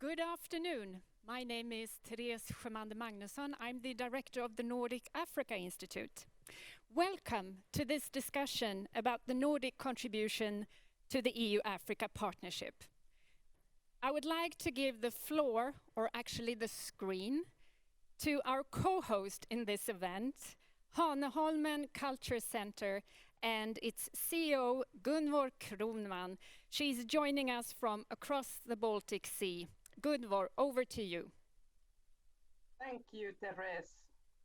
Good afternoon. My name is Therese Sjömander Magnusson. I'm the director of the Nordic Africa Institute. Welcome to this discussion about the Nordic contribution to the EU-Africa partnership. I would like to give the floor, or actually the screen, to our co-host in this event, Haneholmen Culture Center, and its CEO, Gunvor Kronman. She's joining us from across the Baltic Sea. Gunvor, over to you. Thank you, Therese.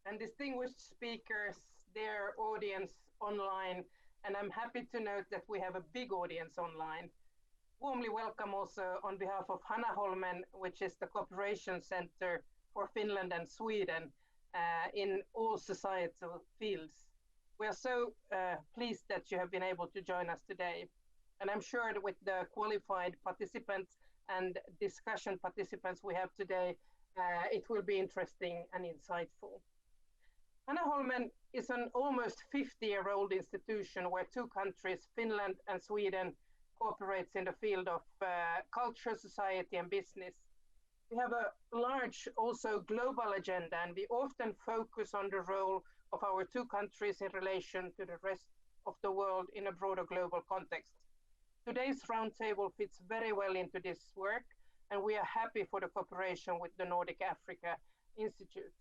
And distinguished speakers, their audience online, and I'm happy to note that we have a big audience online. Warmly welcome also on behalf of Haneholmen, which is the Cooperation Center for Finland and Sweden in all societal fields. We are so pleased that you have been able to join us today. And I'm sure that with the qualified participants and discussion participants we have today, it will be interesting and insightful. Haneholmen is an almost 50-year-old institution where two countries, Finland and Sweden, cooperates in the field of culture, society and business. We have a large also global agenda, and we often focus on the role of our two countries in relation to the rest of the world in a broader global context. Today's roundtable fits very well into this work, and we are happy for the cooperation with the Nordic Africa Institute.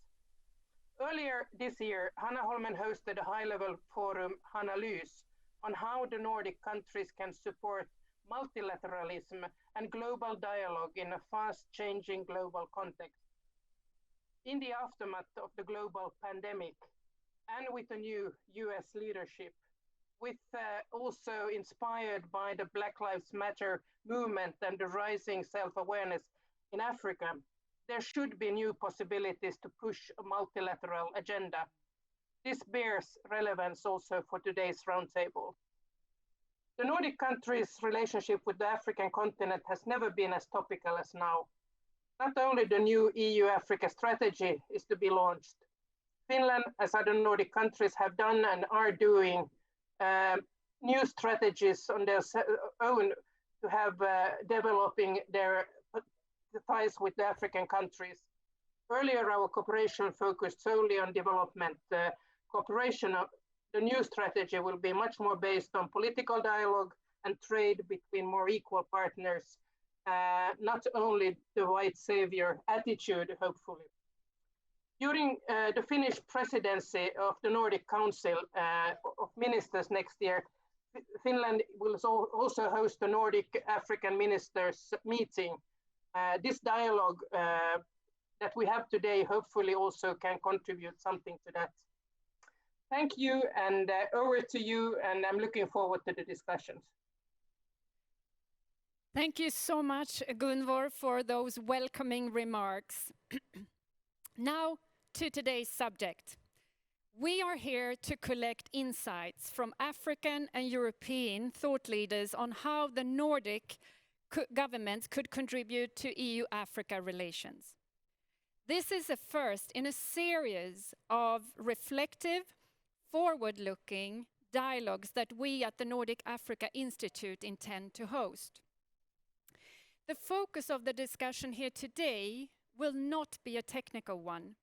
Earlier this year, Haneholmen hosted a high-level forum, Hanalys, on how the Nordic countries can support multilateralism and global dialogue in a fast-changing global context. In the aftermath of the global pandemic, and with the new US leadership, with also inspired by the Black Lives Matter movement and the rising self-awareness in Africa, there should be new possibilities to push a multilateral agenda. This bears relevance also for today's roundtable. The Nordic countries' relationship with the African continent has never been as topical as now. Not only the new EU-Africa strategy is to be launched, Finland, as other Nordic countries have done and are doing, new strategies on their own to have developing their ties with the African countries. Earlier, our cooperation focused solely on development cooperation. The new strategy will be much more based on political dialogue and trade between more equal partners, not only the white savior attitude, hopefully. During the Finnish presidency of the Nordic Council of Ministers next year, Finland will also host the Nordic African Ministers meeting. This dialogue that we have today hopefully also can contribute something to that. Thank you, and over to you, and I'm looking forward to the discussions. Thank you so much, Gunvor, for those welcoming remarks. Now to today's subject. We are here to collect insights from African and European thought leaders on how the Nordic governments could contribute to EU-Africa relations. This is a first in a series of reflective, forward-looking dialogues that we at the Nordic Africa Institute intend to host. The focus of the discussion here today will not be a technical one.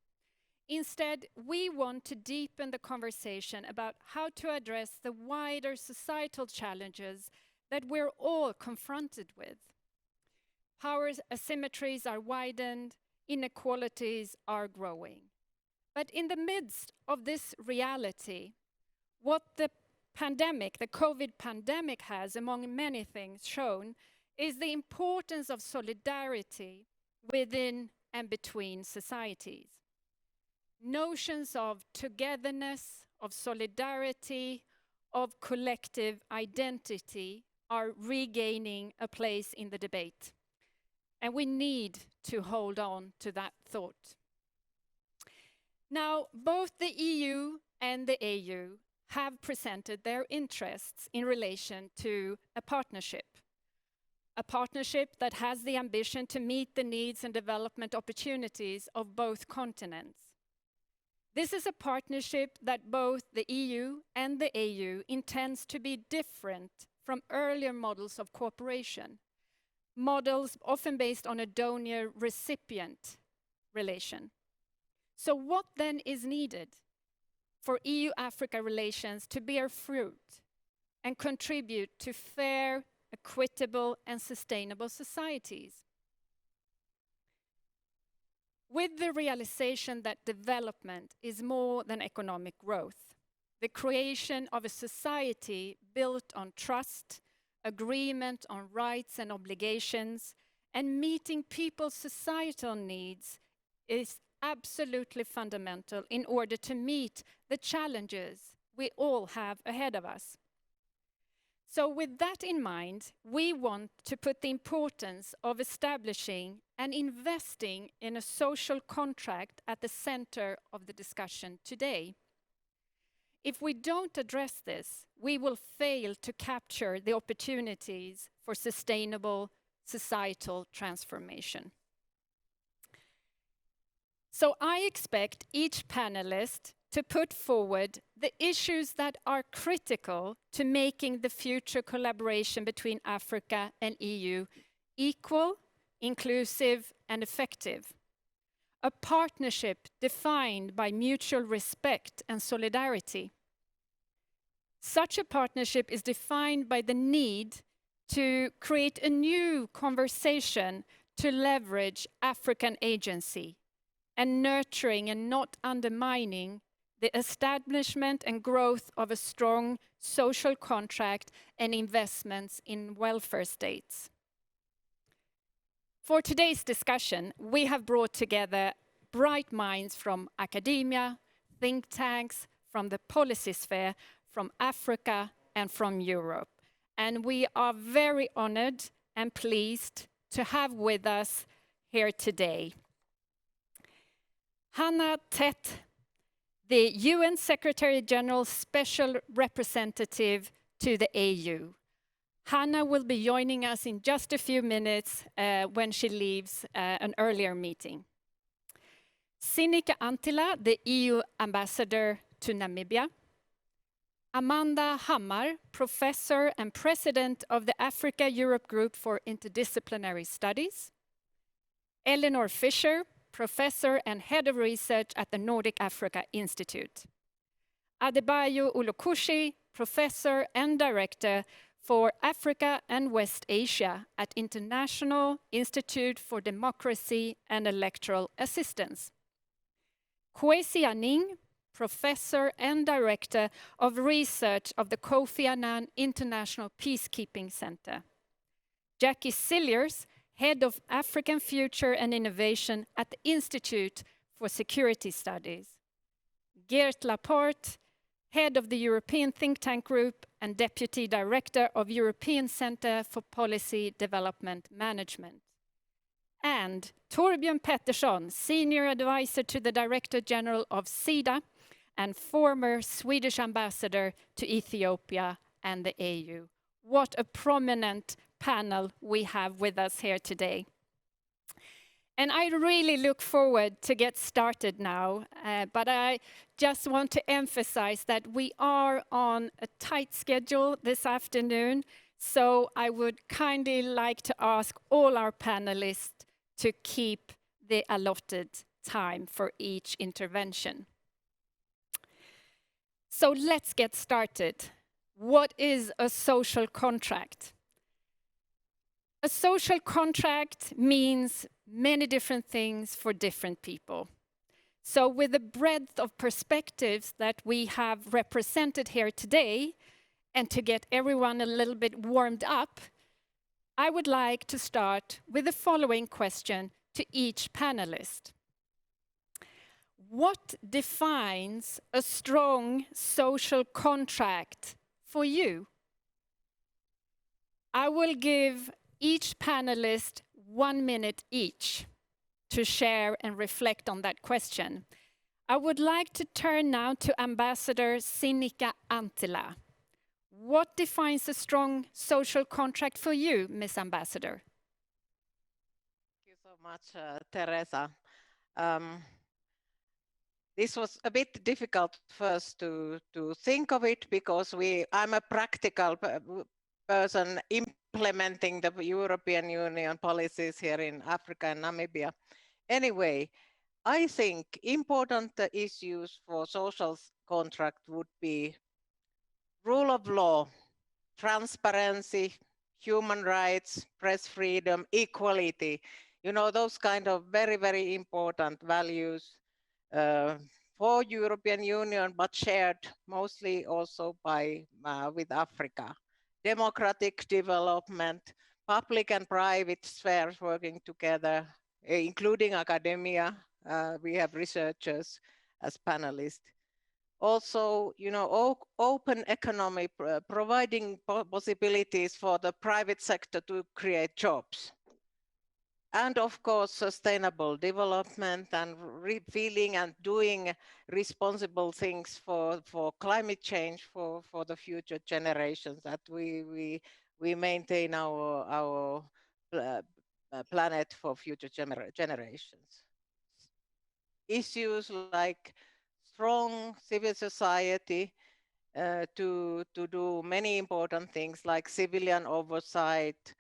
Instead, we want to deepen the conversation about how to address the wider societal challenges that we're all confronted with. Power asymmetries are widened, inequalities are growing. But in the midst of this reality, what the pandemic, the COVID pandemic has, among many things, shown is the importance of solidarity within and between societies. Notions of togetherness, of solidarity, of collective identity are regaining a place in the debate. And we need to hold on to that thought. Now, both the EU and the AU have presented their interests in relation to a partnership that has the ambition to meet the needs and development opportunities of both continents. This is a partnership that both the EU and the AU intends to be different from earlier models of cooperation, models often based on a donor-recipient relation. So what then is needed for EU-Africa relations to bear fruit and contribute to fair, equitable, and sustainable societies? With the realization that development is more than economic growth, the creation of a society built on trust, agreement on rights and obligations, and meeting people's societal needs is absolutely fundamental in order to meet the challenges we all have ahead of us. So with that in mind, we want to put the importance of establishing and investing in a social contract at the center of the discussion today. If we don't address this, we will fail to capture the opportunities for sustainable societal transformation. So I expect each panelist to put forward the issues that are critical to making the future collaboration between Africa and EU equal, inclusive, and effective. A partnership defined by mutual respect and solidarity. Such a partnership is defined by the need to create a new conversation to leverage African agency and nurturing and not undermining the establishment and growth of a strong social contract and investments in welfare states. For today's discussion, we have brought together bright minds from academia, think tanks, from the policy sphere, from Africa and from Europe. And we are very honored and pleased to have with us here today Hannah Tett, the UN Secretary General Special Representative to the AU. Hannah will be joining us in just a few minutes when she leaves an earlier meeting. Sinikka Anttila, the EU Ambassador to Namibia. Amanda Hammar, Professor and President of the Africa-Europe Group for Interdisciplinary Studies. Eleanor Fisher, Professor and Head of Research at the Nordic Africa Institute. Adebayo Ulukushi, Professor and Director for Africa and West Asia at International Institute for Democracy and Electoral Assistance. Kwesi Aning, Professor and Director of Research of the Kofi Annan International Peacekeeping Center. Jackie Cilliers, Head of African Future and Innovation at the Institute for Security Studies. Geert Laporte, Head of the European Think Tank Group and Deputy Director of European Center for Policy Development Management. And Torbjörn Pettersson, Senior Advisor to the Director General of SIDA and former Swedish Ambassador to Ethiopia and the AU. What a prominent panel we have with us here today. And I really look forward to get started now, but I just want to emphasize that we are on a tight schedule this afternoon, so I would kindly like to ask all our panelists to keep the allotted time for each intervention. So let's get started. What is a social contract? A social contract means many different things for different people. So with the breadth of perspectives that we have represented here today, and to get everyone a little bit warmed up, I would like to start with the following question to each panelist. What defines a strong social contract for you? I will give each panelist 1 minute each to share and reflect on that question. I would like to turn now to Ambassador Sinikka Anttila. What defines a strong social contract for you, Ms. Ambassador? Thank you so much, Teresa. This was a bit difficult first to think of it because I'm a practical person implementing the European Union policies here in Africa and Namibia. Anyway, I think important issues for social contract would be rule of law, transparency, human rights, press freedom, equality, you know, those kind of very, very important values for European Union, but shared mostly also by with Africa. Democratic development, public and private spheres working together, including academia. We have researchers as panelists. Also, you know, open economy, providing possibilities for the private sector to create jobs. And of course, sustainable development and feeling and doing responsible things for climate change for the future generations, that we maintain our planet for future generations. Issues like strong civil society to do many important things like civilian oversight,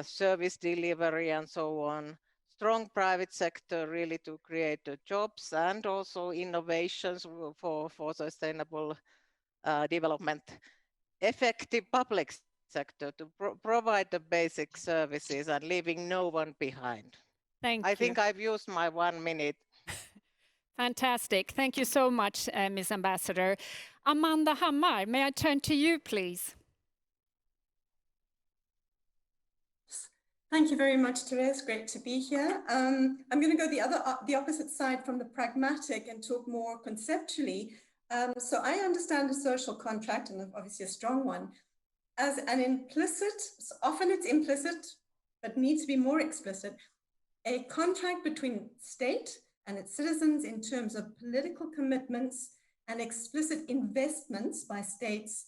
service delivery, and so on. Strong private sector really to create jobs and also innovations for sustainable development. Effective public sector to provide the basic services and leaving no one behind. Thank I you. think I've used my 1 minute. Fantastic. Thank you so much, Ms. Ambassador. Amanda Hammar, may I turn to you, please? Thank you very much, Therese. Great to be here. I'm going to go the opposite side from the pragmatic and talk more conceptually. So I understand a social contract, and obviously a strong one, as an implicit, often it's implicit, but needs to be more explicit, a contract between state and its citizens in terms of political commitments and explicit investments by states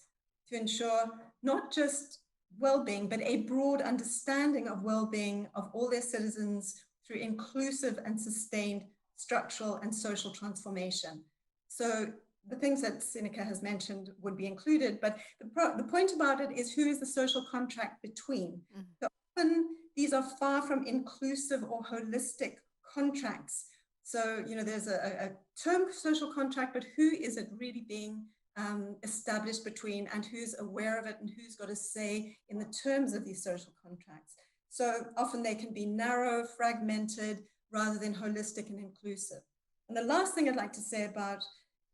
to ensure not just well-being, but a broad understanding of well-being of all their citizens through inclusive and sustained structural and social transformation. So the things that Seneca has mentioned would be included, but the point about it is, who is the social contract between? So often these are far from inclusive or holistic contracts. So, you know, there's a term social contract, but who is it really being established between, and who's aware of it, and who's got a say in the terms of these social contracts? So often they can be narrow, fragmented, rather than holistic and inclusive. And the last thing I'd like to say about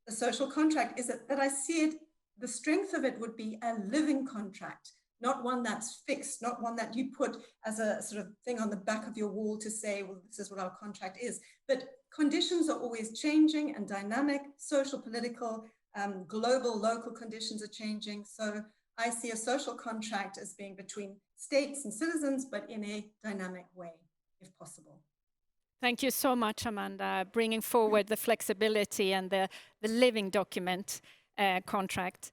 the social contract is that I see it, the strength of it would be a living contract, not one that's fixed, not one that you put as a sort of thing on the back of your wall to say, well, this is what our contract is. But conditions are always changing and dynamic, social, political, global, local conditions are changing. So I see a social contract as being between states and citizens, but in a dynamic way, if possible. Thank you so much, Amanda, bringing forward the flexibility and the living document contract.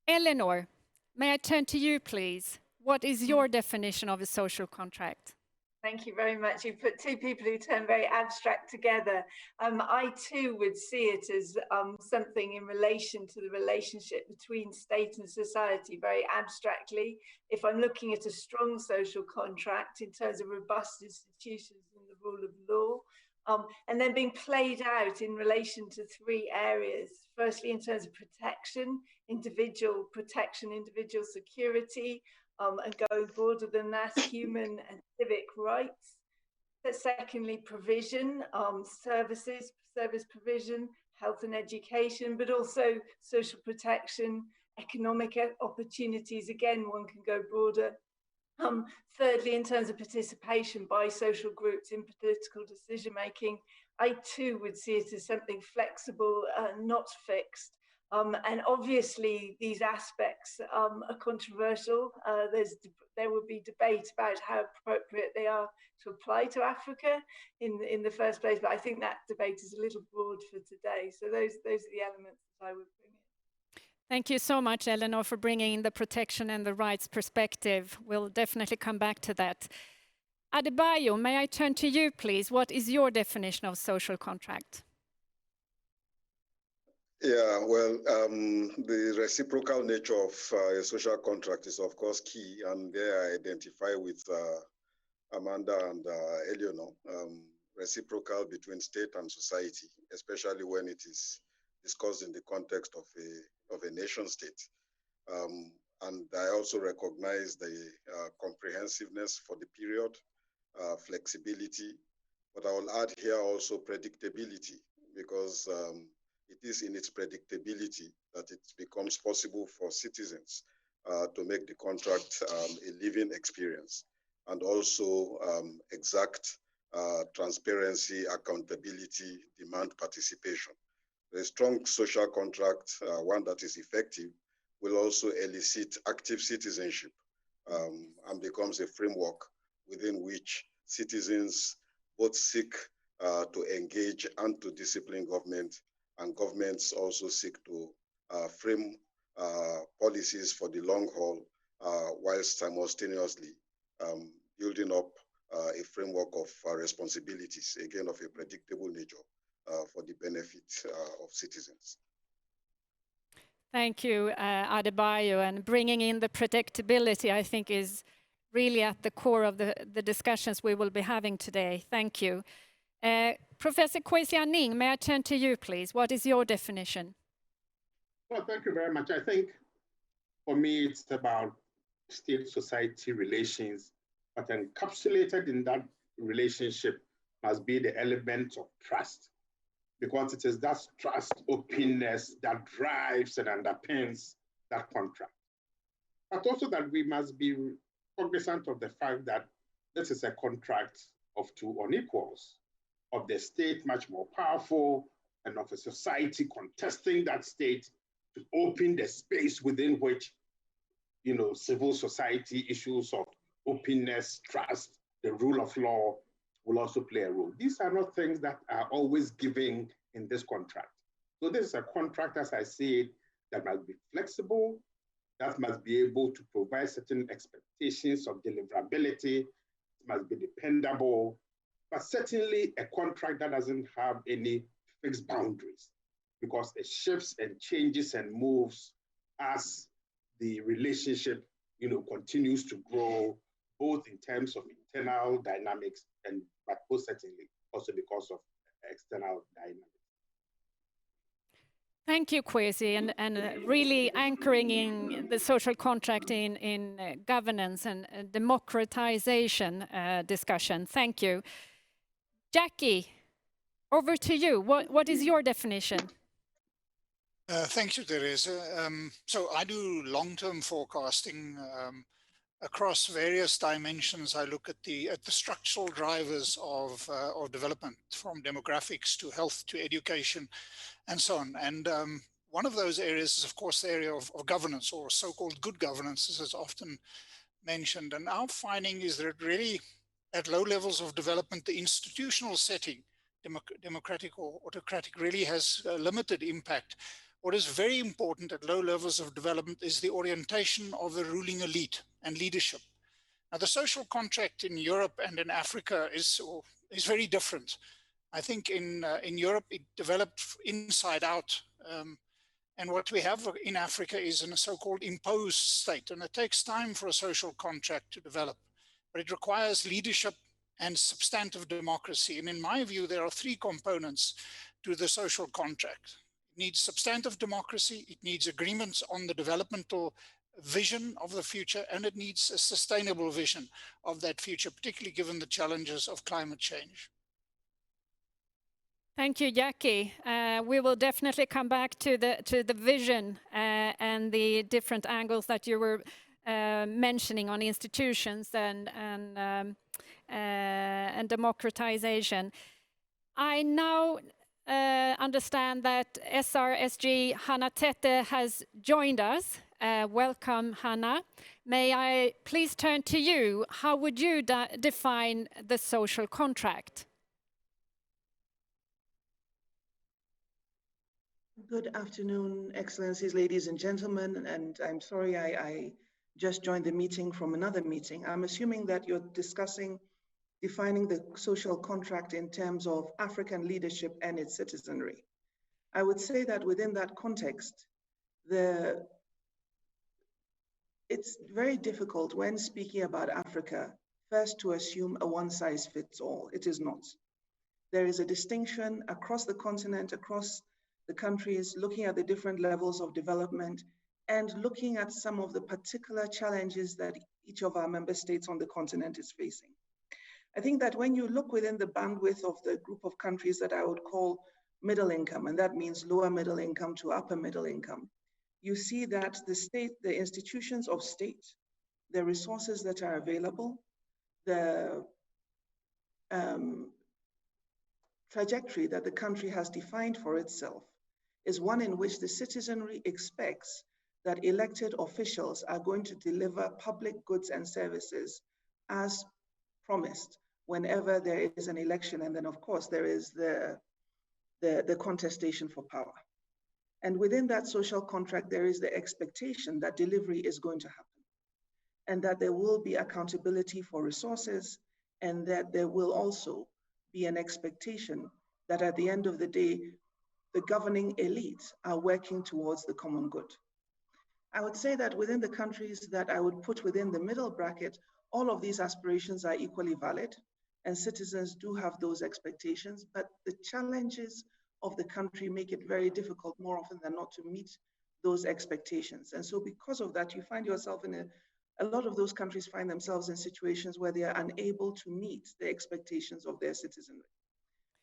Eleanor, may I turn to you, please? What is your definition of a social contract? Thank you very much. You put two people who turn very abstract together. I too would see it as something in relation to the relationship between state and society, very abstractly. If I'm looking at a strong social contract in terms of robust institutions and the rule of law, and then being played out in relation to three areas. Firstly, in terms of protection, individual protection, individual security, and going broader than that, human and civic rights. But secondly, provision, service provision, health and education, but also social protection, economic opportunities. Again, one can go broader. Thirdly, in terms of participation by social groups in political decision-making, I too would see it as something flexible, not fixed. And obviously, these aspects are controversial. There will be debate about how appropriate they are to apply to Africa in the first place, but I think that debate is a little broad for today. So those are the elements that I would bring in. Thank you so much, Eleanor, for bringing in the protection and the rights perspective. We'll definitely come back to that. Adebayo, may I turn to you, please? What is your definition of social contract? Yeah, well, the reciprocal nature of a social contract is, of course, key, and there I identify with Amanda and Eleanor, reciprocal between state and society, especially when it is discussed in the context of a nation state. And I also recognize the comprehensiveness for the period, flexibility, but I will add here also predictability, because it is in its predictability that it becomes possible for citizens to make the contract a living experience, and also exact transparency, accountability, demand participation. A strong social contract, one that is effective, will also elicit active citizenship and becomes a framework within which citizens both seek to engage and to discipline government, and governments also seek to frame policies for the long haul, whilst simultaneously building up a framework of responsibilities, again of a predictable nature, for the benefit of citizens. Thank you, Adebayo, and bringing in the predictability, I think, is really at the core of the discussions we will be having today. Thank you. Professor Kwesi Aning, may I turn to you, please? What is your definition? Well, thank you very much. I think for me, it's about state-society relations, but encapsulated in that relationship must be the element of trust, because it is that trust, openness that drives and underpins that contract. But also that we must be cognizant of the fact that this is a contract of two unequals, of the state much more powerful and of a society contesting that state to open the space within which, civil society issues of openness, trust, the rule of law will also play a role. These are not things that are always given in this contract. So this is a contract, as I see it, that must be flexible, that must be able to provide certain expectations of deliverability, it must be dependable, but certainly a contract that doesn't have any fixed boundaries, because it shifts and changes and moves as the relationship, continues to grow, both in terms of internal dynamics but most certainly also because of external dynamics. Thank you, Kwesi, and really anchoring in the social contract in governance and democratization discussion. Thank you. Jackie, over to you. What is your definition? Thank you, Teresa. So I do long-term forecasting across various dimensions. I look at the structural drivers of development, from demographics to health to education and so on. And one of those areas is, of course, the area of governance, or so-called good governance, as is often mentioned. And our finding is that really, at low levels of development, the institutional setting, democratic or autocratic, really has a limited impact. What is very important at low levels of development is the orientation of the ruling elite and leadership. Now, the social contract in Europe and in Africa is very different. I think in Europe, it developed inside out. And what we have in Africa is a so-called imposed state. And it takes time for a social contract to develop, but it requires leadership and substantive democracy. And in my view, there are three components to the social contract. It needs substantive democracy, it needs agreements on the developmental vision of the future, and it needs a sustainable vision of that future, particularly given the challenges of climate change. Thank you, Jackie. We will definitely come back to the vision and the different angles that you were mentioning on institutions and democratization. I now understand that SRSG Hannah Tete has joined us. Welcome, Hannah. May I please turn to you? How would you define the social contract? Good afternoon, Excellencies, ladies and gentlemen, and I'm sorry I just joined the meeting from another meeting. I'm assuming that you're discussing defining the social contract in terms of African leadership and its citizenry. I would say that within that context, it's very difficult when speaking about Africa, first to assume a one-size-fits-all. It is not. There is a distinction across the continent, across the countries, looking at the different levels of development and looking at some of the particular challenges that each of our member states on the continent is facing. I think that when you look within the bandwidth of the group of countries that I would call middle income, and that means lower middle income to upper middle income, you see that the institutions of state, the resources that are available, the trajectory that the country has defined for itself is one in which the citizenry expects that elected officials are going to deliver public goods and services as promised whenever there is an election. And then of course there is the contestation for power. And within that social contract, there is the expectation that delivery is going to happen and that there will be accountability for resources and that there will also be an expectation that at the end of the day, the governing elites are working towards the common good. I would say that within the countries that I would put within the middle bracket, all of these aspirations are equally valid and citizens do have those expectations, but the challenges of the country make it very difficult more often than not to meet those expectations. And so because of that, you find yourself in a lot of those countries find themselves in situations where they are unable to meet the expectations of their citizenry.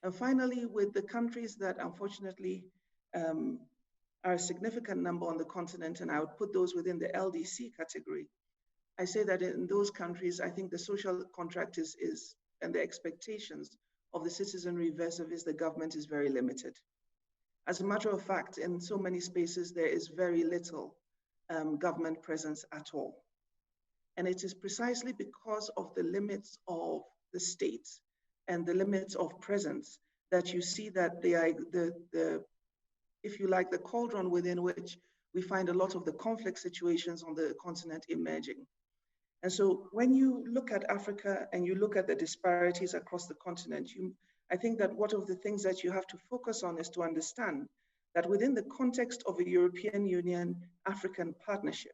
And finally, with the countries that unfortunately are a significant number on the continent, and I would put those within the LDC category, I say that in those countries, I think the social contract is and the expectations of the citizenry vis-a-vis the government is very limited. As a matter of fact, in so many spaces, there is very little government presence at all. And it is precisely because of the limits of the state and the limits of presence that you see that they are if you like, the cauldron within which we find a lot of the conflict situations on the continent emerging. And so when you look at Africa and you look at the disparities across the continent, I think that one of the things that you have to focus on is to understand that within the context of a European Union African partnership,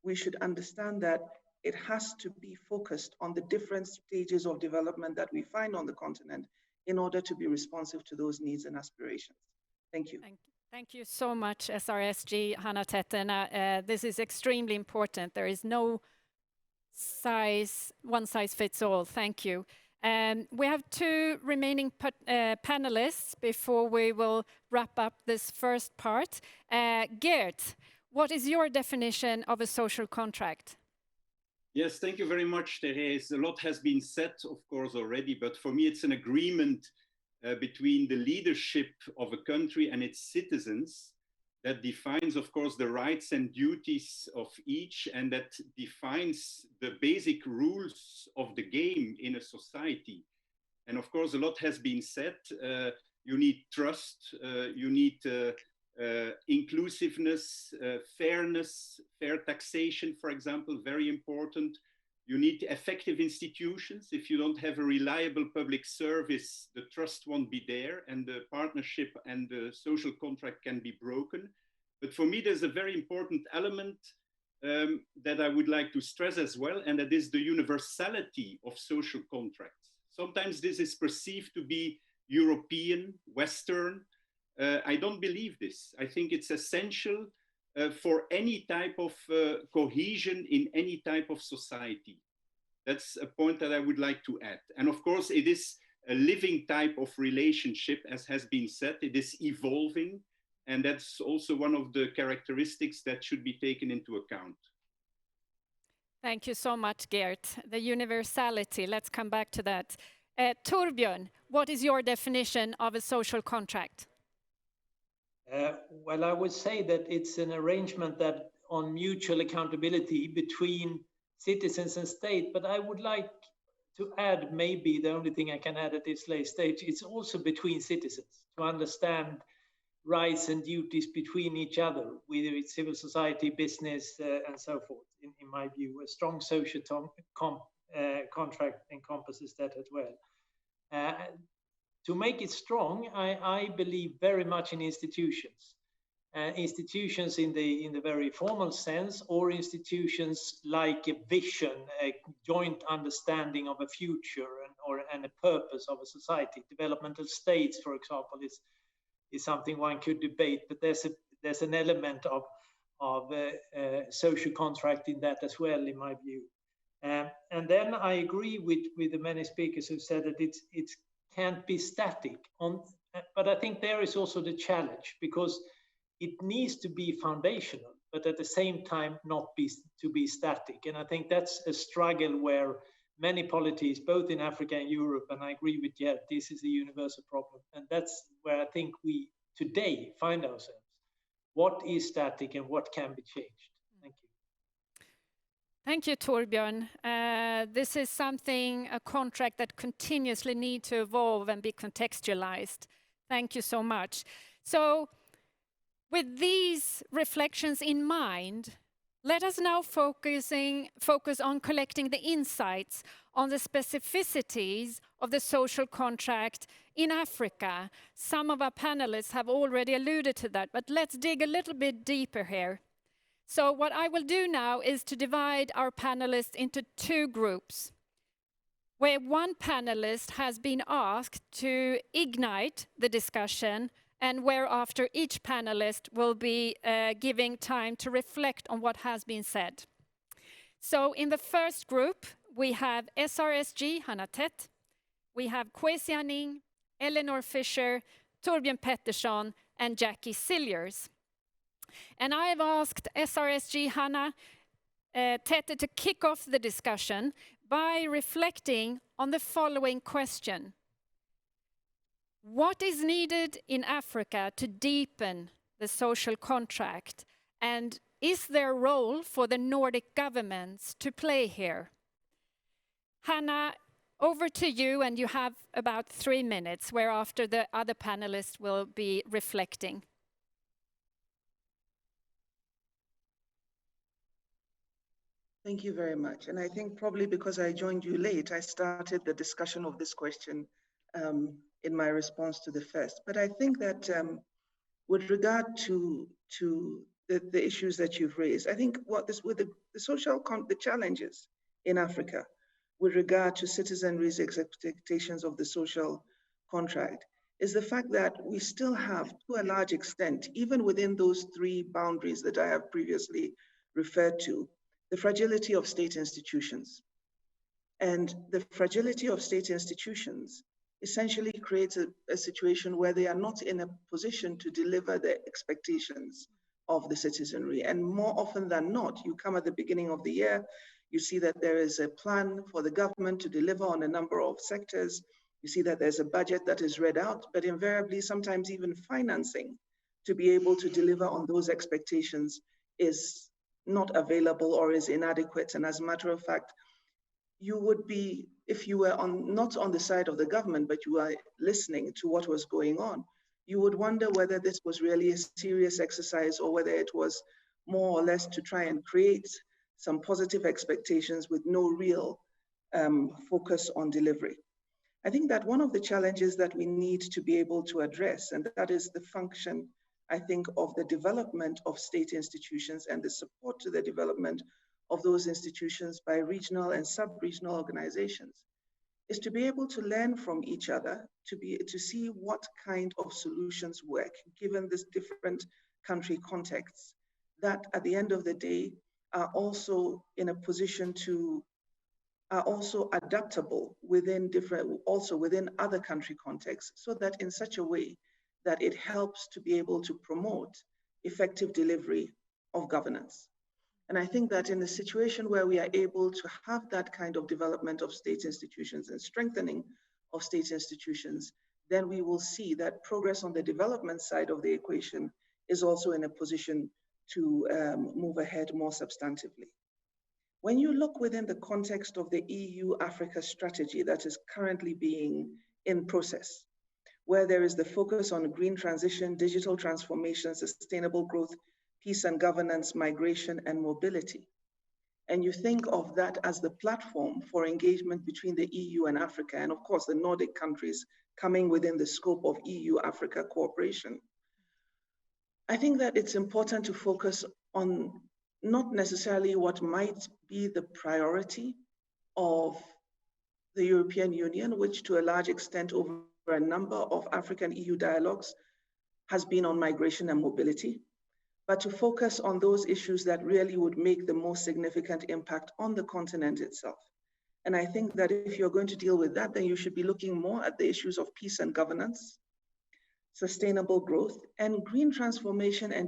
we should understand that it has to be focused on the different stages of development that we find on the continent in order to be responsive to those needs and aspirations. Thank you. Thank you so much, SRSG, Hanna Tetten. This is extremely important. There is no one size fits all. Thank you. We have two remaining panelists before we will wrap up this first part. Geert, what is your definition of a social contract? Yes, thank you very much, Therese. A lot has been said, of course, already, but for me, it's an agreement between the leadership of a country and its citizens that defines, of course, the rights and duties of each, and that defines the basic rules of the game in a society. And of course, a lot has been said. You need trust, you need inclusiveness, fairness, fair taxation, for example, very important. You need effective institutions. If you don't have a reliable public service, the trust won't be there, and the partnership and the social contract can be broken. But for me, there's a very important element that I would like to stress as well, and that is the universality of social contracts. Sometimes this is perceived to be European, Western. I don't believe this. I think it's essential for any type of cohesion in any type of society. That's a point that I would like to add. And of course, it is a living type of relationship, as has been said. It is evolving, and that's also one of the characteristics that should be taken into account. Thank you so much, Geert. The universality, let's come back to that. Torbjörn, what is your definition of a social contract? Well, I would say that it's an arrangement that on mutual accountability between citizens and state, but I would like to add, maybe the only thing I can add at this late stage, it's also between citizens to understand rights and duties between each other, whether it's civil society, business, and so forth. In my view, a strong social contract encompasses that as well. to make it strong, I believe very much in institutions. Institutions in the very formal sense, or institutions like a vision, a joint understanding of a future and a purpose of a society. Developmental states, for example, is something one could debate, but there's an element of social contract in that as well, in my view. And then I agree with the many speakers who said that it can't be static. But I think there is also the challenge, because it needs to be foundational, but at the same time not to be static. And I think that's a struggle where many polities, both in Africa and Europe, and I agree with Gerd, this is a universal problem. And that's where I think we today find ourselves. What is static and what can be changed? Thank you. Thank you, Torbjörn. This is something, a contract that continuously needs to evolve and be contextualized. Thank you so much. So, with these reflections in mind, let us now focus on collecting the insights on the specificities of the social contract in Africa. Some of our panelists have already alluded to that, but let's dig a little bit deeper here. So what I will do now is to divide our panelists into two groups, where one panelist has been asked to ignite the discussion, and whereafter each panelist will be giving time to reflect on what has been said. So in the first group, we have SRSG, Hanna Tett, we have Kwesi Anning, Eleanor Fisher, Torbjörn Pettersson, and Jackie Cilliers. And I have asked SRSG Hanna Tett to kick off the discussion by reflecting on the following question. What is needed in Africa to deepen the social contract? And is there a role for the Nordic governments to play here? Hanna, over to you, and you have about 3 minutes, whereafter the other panelists will be reflecting. Thank you very much. And I think probably because I joined you late, I started the discussion of this question in my response to the first. But I think that with regard to the issues that you've raised, I think what this with the challenges in Africa with regard to citizenry's expectations of the social contract is the fact that we still have, to a large extent, even within those three boundaries that I have previously referred to, the fragility of state institutions. And the fragility of state institutions essentially creates a situation where they are not in a position to deliver the expectations of the citizenry. And more often than not, you come at the beginning of the year, you see that there is a plan for the government to deliver on a number of sectors. You see that there's a budget that is read out, but invariably, sometimes even financing to be able to deliver on those expectations is not available or is inadequate. And as a matter of fact, you would be, if you were not on the side of the government, but you are listening to what was going on, you would wonder whether this was really a serious exercise or whether it was more or less to try and create some positive expectations with no real focus on delivery. I think that one of the challenges that we need to be able to address, and that is the function, I think, of the development of state institutions and the support to the development of those institutions by regional and sub-regional organizations, is to be able to learn from each other, to see what kind of solutions work, given this different country contexts, that at the end of the day are also in a position to, are also adaptable within within other country contexts, so that in such a way that it helps to be able to promote effective delivery of governance. And I think that in a situation where we are able to have that kind of development of state institutions and strengthening of state institutions, then we will see that progress on the development side of the equation is also in a position to move ahead more substantively. When you look within the context of the EU-Africa strategy that is currently being in process, where there is the focus on green transition, digital transformation, sustainable growth, peace and governance, migration, and mobility. and you think of that as the platform for engagement between the EU and Africa, and of course the Nordic countries coming within the scope of EU-Africa cooperation, I think that it's important to focus on not necessarily what might be the priority of the European Union, which to a large extent over a number of African EU dialogues has been on migration and mobility, but to focus on those issues that really would make the most significant impact on the continent itself. And I think that if you're going to deal with that, then you should be looking more at the issues of peace and governance, sustainable growth, and green transformation and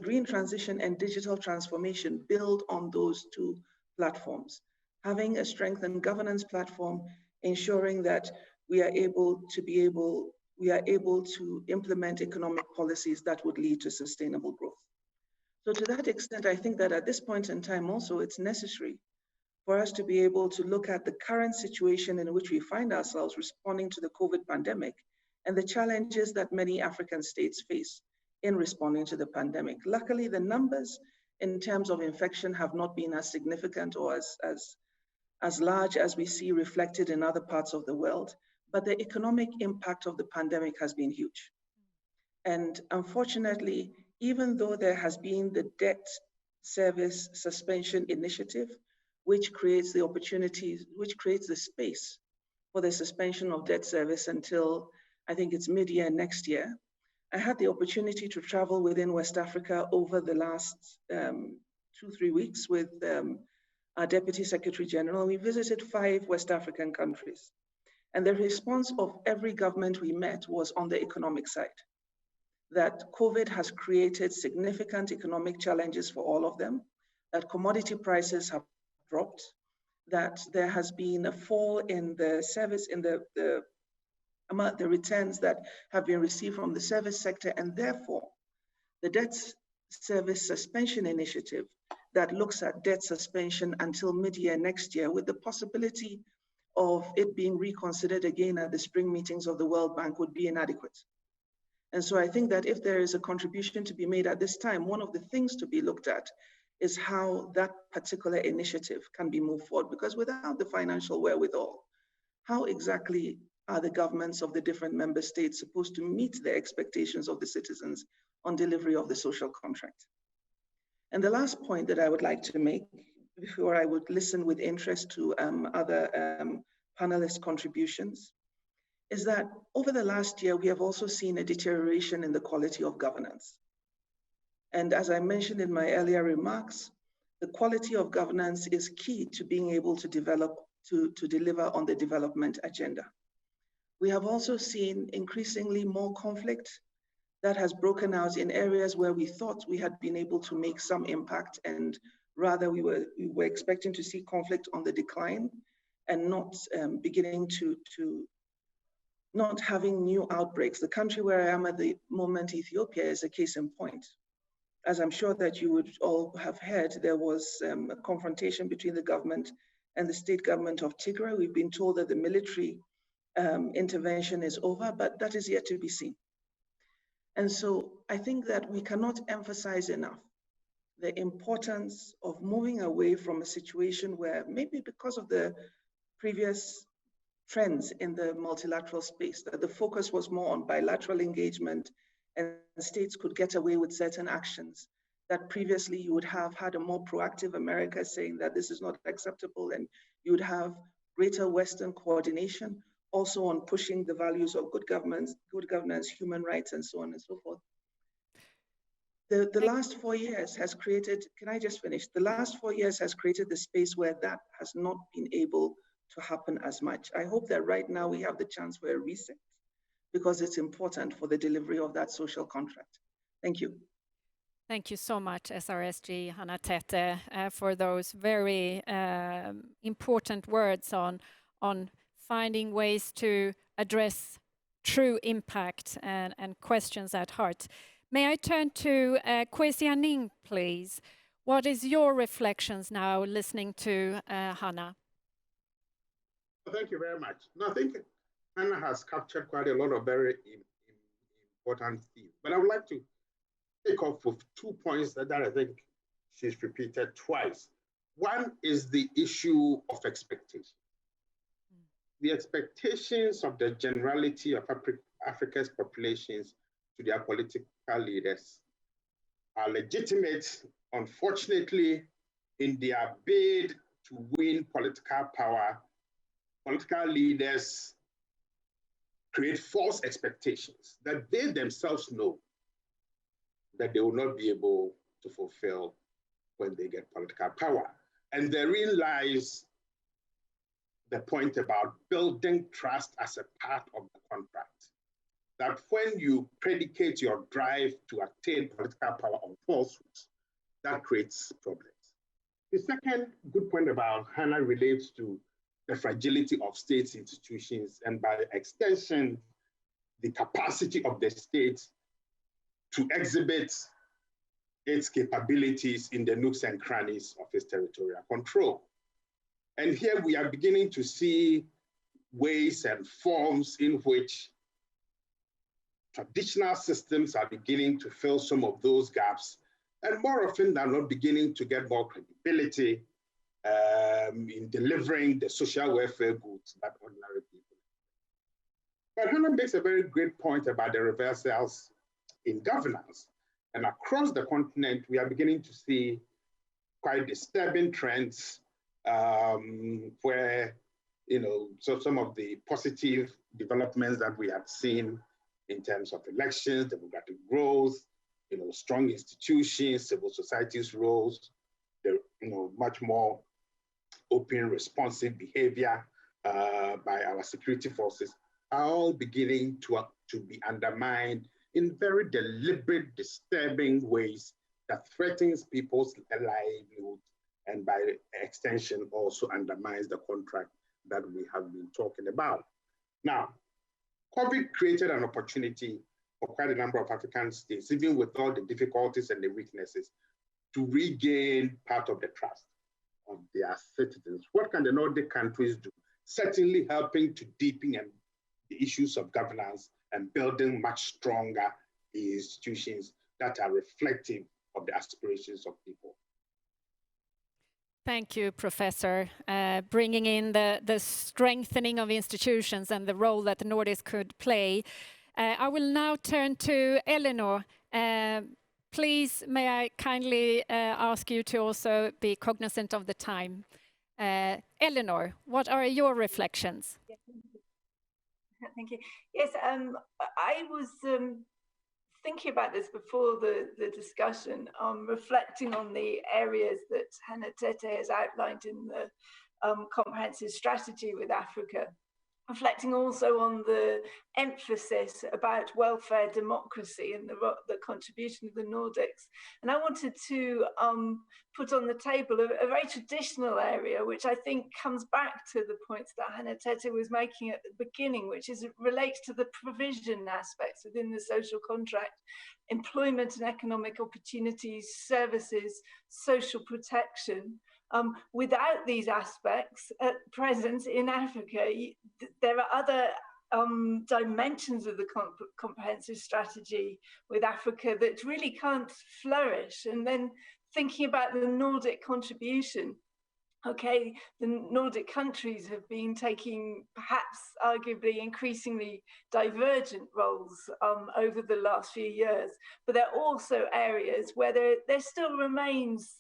green transition and digital transformation build on those two platforms. Having a strengthened governance platform, ensuring that we are able to implement economic policies that would lead to sustainable growth. So to that extent, I think that at this point in time also, it's necessary for us to be able to look at the current situation in which we find ourselves responding to the COVID pandemic and the challenges that many African states face in responding to the pandemic. Luckily, the numbers in terms of infection have not been as significant or as large as we see reflected in other parts of the world, but the economic impact of the pandemic has been huge. And unfortunately, even though there has been the debt service suspension initiative, which creates the opportunities, which creates the space for the suspension of debt service until I think it's mid-year next year, I had the opportunity to travel within West Africa over the last 2-3 weeks with our Deputy Secretary General. We visited 5 West African countries. And the response of every government we met was on the economic side, that COVID has created significant economic challenges for all of them, that commodity prices have dropped, that there has been a fall in the service, in the returns that have been received from the service sector, and therefore the debt service suspension initiative that looks at debt suspension until mid-year next year with the possibility of it being reconsidered again at the spring meetings of the World Bank would be inadequate. And so I think that if there is a contribution to be made at this time, one of the things to be looked at is how that particular initiative can be moved forward, because without the financial wherewithal, how exactly are the governments of the different member states supposed to meet the expectations of the citizens on delivery of the social contract? And the last point that I would like to make before I would listen with interest to other panelists' contributions is that over the last year, we have also seen a deterioration in the quality of governance. And as I mentioned in my earlier remarks, the quality of governance is key to being able to deliver on the development agenda. We have also seen increasingly more conflict that has broken out in areas where we thought we had been able to make some impact, and rather we were expecting to see conflict on the decline and not beginning to not having new outbreaks. The country where I am at the moment, Ethiopia, is a case in point. As I'm sure that you would all have heard, there was a confrontation between the government and the state government of Tigray. We've been told that the military intervention is over, but that is yet to be seen. And so I think that we cannot emphasize enough the importance of moving away from a situation where maybe because of the previous trends in the multilateral space, that the focus was more on bilateral engagement and states could get away with certain actions that previously you would have had a more proactive America saying that this is not acceptable, and you would have greater Western coordination also on pushing the values of good governance, human rights, and so on and so forth. The last 4 years has created, can I just finish? The last 4 years has created the space where that has not been able to happen as much. I hope that right now we have the chance for a reset, because it's important for the delivery of that social contract. Thank you. Thank you so much, SRSG Hannah Tete, for those very important words on finding ways to address true impact and questions at heart. May I turn to Kwesi Aning, please? What is your reflections now listening to Hannah? Thank you very much. No, I think Hannah has captured quite a lot of very important themes, but I would like to take off with 2 points that I think she's repeated twice. One is the issue of expectation. The expectations of the generality of Africa's populations to their political leaders are legitimate. Unfortunately, in their bid to win political power, political leaders create false expectations that they themselves know that they will not be able to fulfill when they get political power. And therein lies the point about building trust as a part of the contract. That when you predicate your drive to attain political power on falsehoods, that creates problems. The second good point about Hannah relates to the fragility of state institutions and by extension, the capacity of the state to exhibit its capabilities in the nooks and crannies of its territorial control. And here we are beginning to see ways and forms in which traditional systems are beginning to fill some of those gaps, and more often than not beginning to get more credibility in delivering the social welfare goods that ordinary people. But Hannah makes a very great point about the reversals in governance. And across the continent, we are beginning to see quite disturbing trends where, so some of the positive developments that we have seen in terms of elections, demographic growth, strong institutions, civil society's roles, the much more open, responsive behavior by our security forces are all beginning to be undermined in very deliberate, disturbing ways that threatens people's livelihood and by extension also undermines the contract that we have been talking about. Now, COVID created an opportunity for quite a number of African states, even with all the difficulties and the weaknesses, to regain part of the trust of their citizens. What can the Nordic countries do? Certainly helping to deepen the issues of governance and building much stronger institutions that are reflective of the aspirations of people. Thank you, Professor. Bringing in the strengthening of institutions and the role that the Nordics could play. I will now turn to Eleanor. Please, may I kindly ask you to also be cognizant of the time. Eleanor, what are your reflections? Thank you. Yes, I was thinking about this before the discussion, reflecting on the areas that Hannah Tete has outlined in the comprehensive strategy with Africa, reflecting also on the emphasis about welfare democracy and the contribution of the Nordics. And I wanted to put on the table a very traditional area, which I think comes back to the points that Hannah Tete was making at the beginning, which is relates to the provision aspects within the social contract, employment and economic opportunities, services, social protection. Without these aspects at present in Africa, there are other dimensions of the comprehensive strategy with Africa that really can't flourish. And then thinking about the Nordic contribution, okay, the Nordic countries have been taking perhaps arguably increasingly divergent roles over the last few years, but there are also areas where there still remains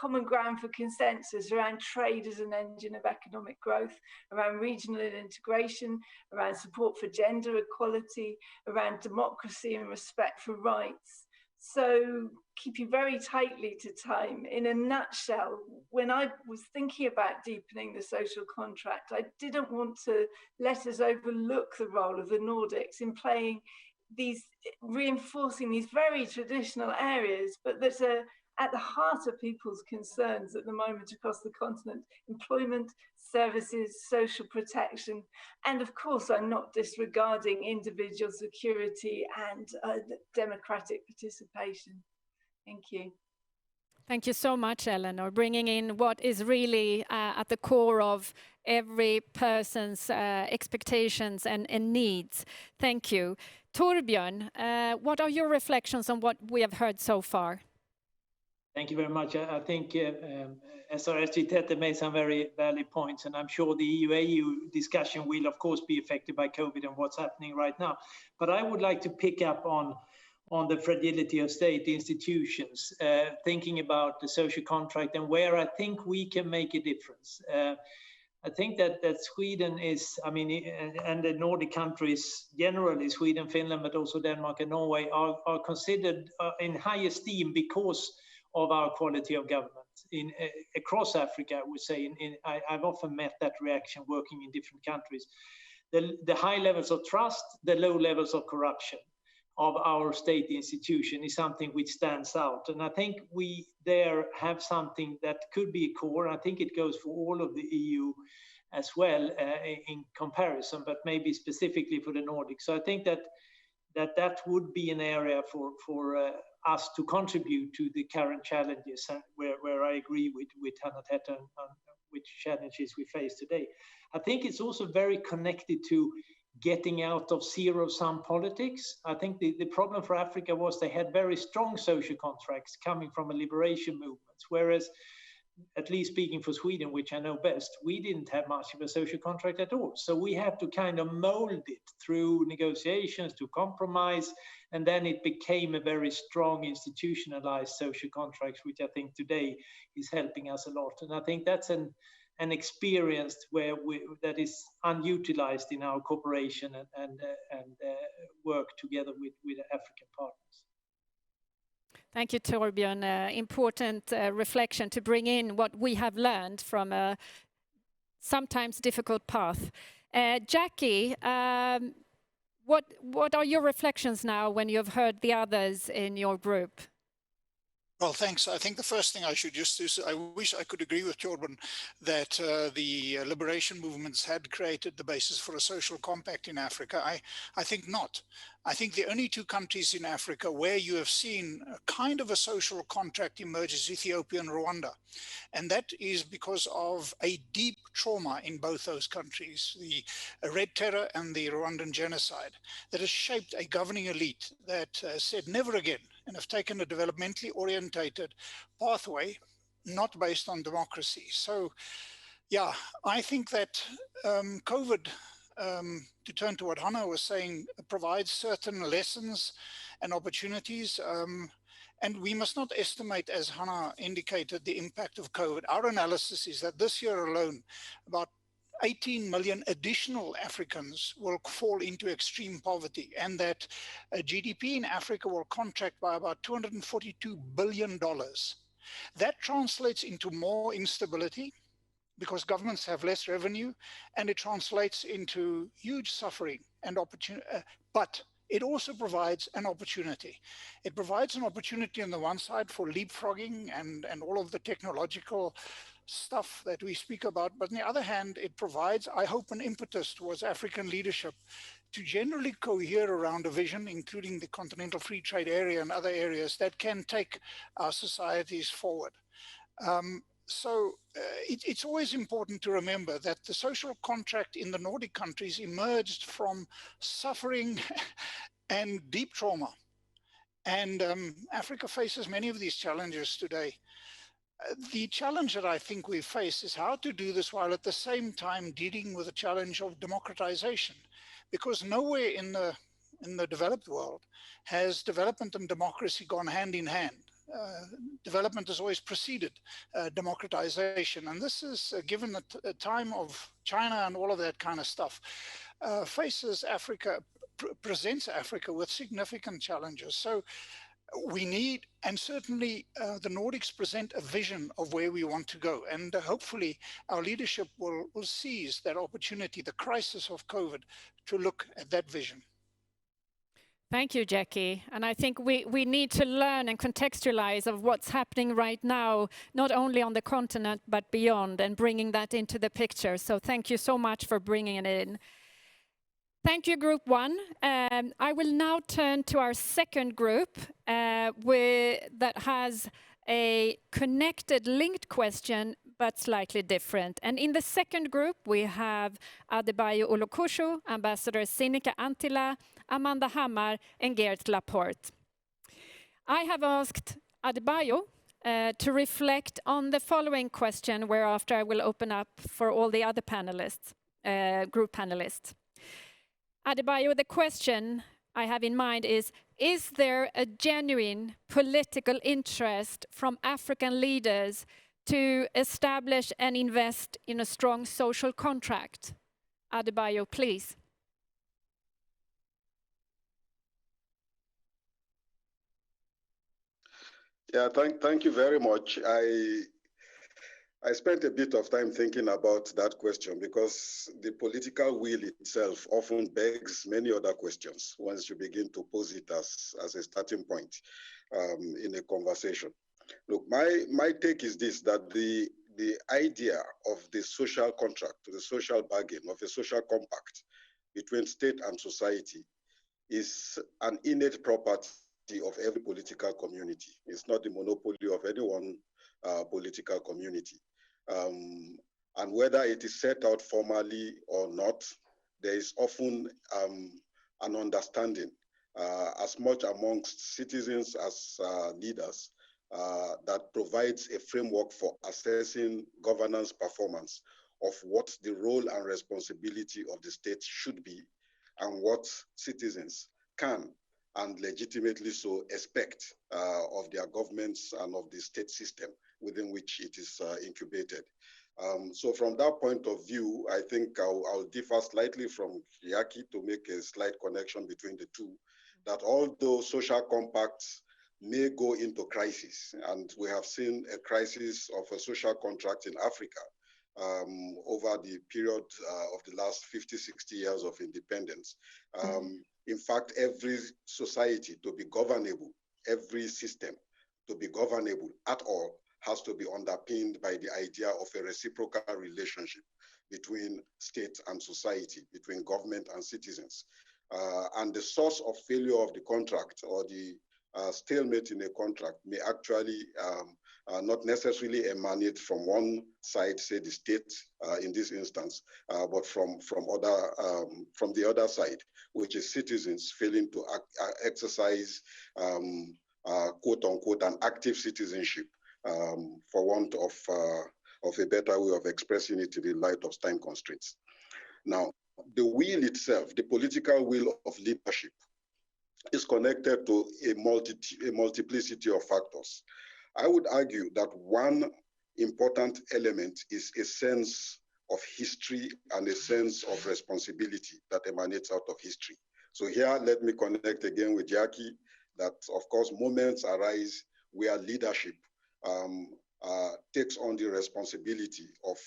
common ground for consensus around trade as an engine of economic growth, around regional integration, around support for gender equality, around democracy and respect for rights. So keeping very tightly to time, in a nutshell, when I was thinking about deepening the social contract, I didn't want to let us overlook the role of the Nordics in playing these, reinforcing these very traditional areas, but that are at the heart of people's concerns at the moment across the continent: employment, services, social protection, and of course I'm not disregarding individual security and democratic participation. Thank you. Thank you so much, Eleanor, bringing in what is really at the core of every person's expectations and needs. Thank you. Torbjörn, what are your reflections on what we have heard so far? Thank you very much. I think SRSG Tete made some very valid points, and I'm sure the EU-AU discussion will, of course, be affected by COVID and what's happening right now. But I would like to pick up on the fragility of state institutions, thinking about the social contract and where I think we can make a difference. I think that Sweden is, I mean, and the Nordic countries generally, Sweden, Finland, but also Denmark and Norway are considered in high esteem because of our quality of government across Africa. I would say, I've often met that reaction working in different countries. The high levels of trust, the low levels of corruption of our state institution is something which stands out. And I think we there have something that could be a core. I think it goes for all of the EU as well in comparison, but maybe specifically for the Nordics. So I think that would be an area for us to contribute to the current challenges, where I agree with Hannah Tete on which challenges we face today. I think it's also very connected to getting out of zero-sum politics. I think the problem for Africa was they had very strong social contracts coming from a liberation movement, whereas, at least speaking for Sweden, which I know best, we didn't have much of a social contract at all. So we have to kind of mold it through negotiations, to compromise, and then it became a very strong institutionalized social contract, which I think today is helping us a lot. And I think that's an experience that is unutilized in our cooperation and work together with African partners. Thank you, Torbjörn. Important reflection to bring in what we have learned from a sometimes difficult path. Jackie, what are your reflections now when you've heard the others in your group? Well, thanks. I think the first thing I should just do is I wish I could agree with Torbjörn that the liberation movements had created the basis for a social compact in Africa. I think not. I think the only two countries in Africa where you have seen a kind of a social contract emerge is Ethiopia and Rwanda. And that is because of a deep trauma in both those countries, the Red Terror and the Rwandan genocide, that has shaped a governing elite that said never again, and have taken a developmentally orientated pathway, not based on democracy. So, yeah, I think that COVID, to turn to what Hannah was saying, provides certain lessons and opportunities. And we must not estimate, as Hannah indicated, the impact of COVID. Our analysis is that this year alone, about 18 million additional Africans will fall into extreme poverty, and that GDP in Africa will contract by about $242 billion. That translates into more instability because governments have less revenue, and it translates into huge suffering and opportunity. But it also provides an opportunity. It provides an opportunity on the one side for leapfrogging and all of the technological stuff that we speak about. But on the other hand, it provides, I hope, an impetus towards African leadership to generally cohere around a vision, including the continental free trade area and other areas that can take our societies forward. So it's always important to remember that the social contract in the Nordic countries emerged from suffering and deep trauma. And Africa faces many of these challenges today. The challenge that I think we face is how to do this while at the same time dealing with the challenge of democratization, because nowhere in the developed world has development and democracy gone hand in hand. Development has always preceded democratization. And this is, given the time of China and all of that kind of stuff, faces Africa, presents Africa with significant challenges. So we need, and certainly the Nordics present a vision of where we want to go. And hopefully our leadership will seize that opportunity, the crisis of COVID, to look at that vision. Thank you, Jackie. And I think we need to learn and contextualize of what's happening right now, not only on the continent, but beyond, and bringing that into the picture. So thank you so much for bringing it in. Thank you, Group 1. I will now turn to our second group that has a connected, linked question, but slightly different. And in the second group, we have Adebayo Olokosho, Ambassador Sinikka Anttila, Amanda Hammar, and Geert Laporte. I have asked Adebayo to reflect on the following question, whereafter I will open up for all the other panelists, group panelists. Adebayo, the question I have in mind is there a genuine political interest from African leaders to establish and invest in a strong social contract? Adebayo, please. Yeah, thank you very much. I spent a bit of time thinking about that question because the political will itself often begs many other questions once you begin to pose it as a starting point in a conversation. Look, my take is this, that the idea of the social contract, the social bargain, of a social compact between state and society is an innate property of every political community. It's not the monopoly of any one political community. And whether it is set out formally or not, there is often an understanding as much amongst citizens as leaders that provides a framework for assessing governance performance of what the role and responsibility of the state should be and what citizens can and legitimately so expect of their governments and of the state system within which it is incubated. So from that point of view, I think I'll differ slightly from Yaki to make a slight connection between the two, that although social compacts may go into crisis, and we have seen a crisis of a social contract in Africa over the period of the last 50, 60 years of independence. In fact, every society to be governable, every system to be governable at all has to be underpinned by the idea of a reciprocal relationship between state and society, between government and citizens. And the source of failure of the contract or the stalemate in a contract may actually not necessarily emanate from one side, say the state in this instance, but from the other side, which is citizens failing to exercise quote unquote an active citizenship, for want of a better way of expressing it in the light of time constraints. Now, the will itself, the political will of leadership, is connected to a multiplicity of factors. I would argue that one important element is a sense of history and a sense of responsibility that emanates out of history. So here, let me connect again with Jackie, that of course moments arise where leadership takes on the responsibility of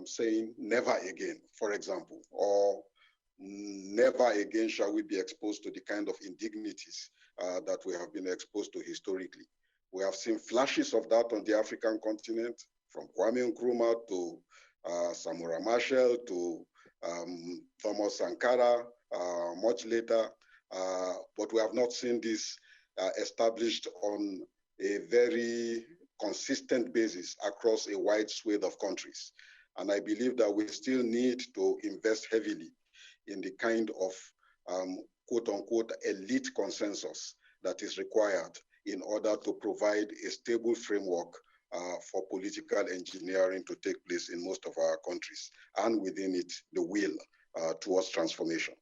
saying never again, for example, or never again shall we be exposed to the kind of indignities that we have been exposed to historically. We have seen flashes of that on the African continent, from Kwame Nkrumah to Samora Machel to Thomas Sankara much later, but we have not seen this established on a very consistent basis across a wide swathe of countries. And I believe that we still need to invest heavily in the kind of quote unquote elite consensus that is required in order to provide a stable framework for political engineering to take place in most of our countries, and within it, the will towards transformation.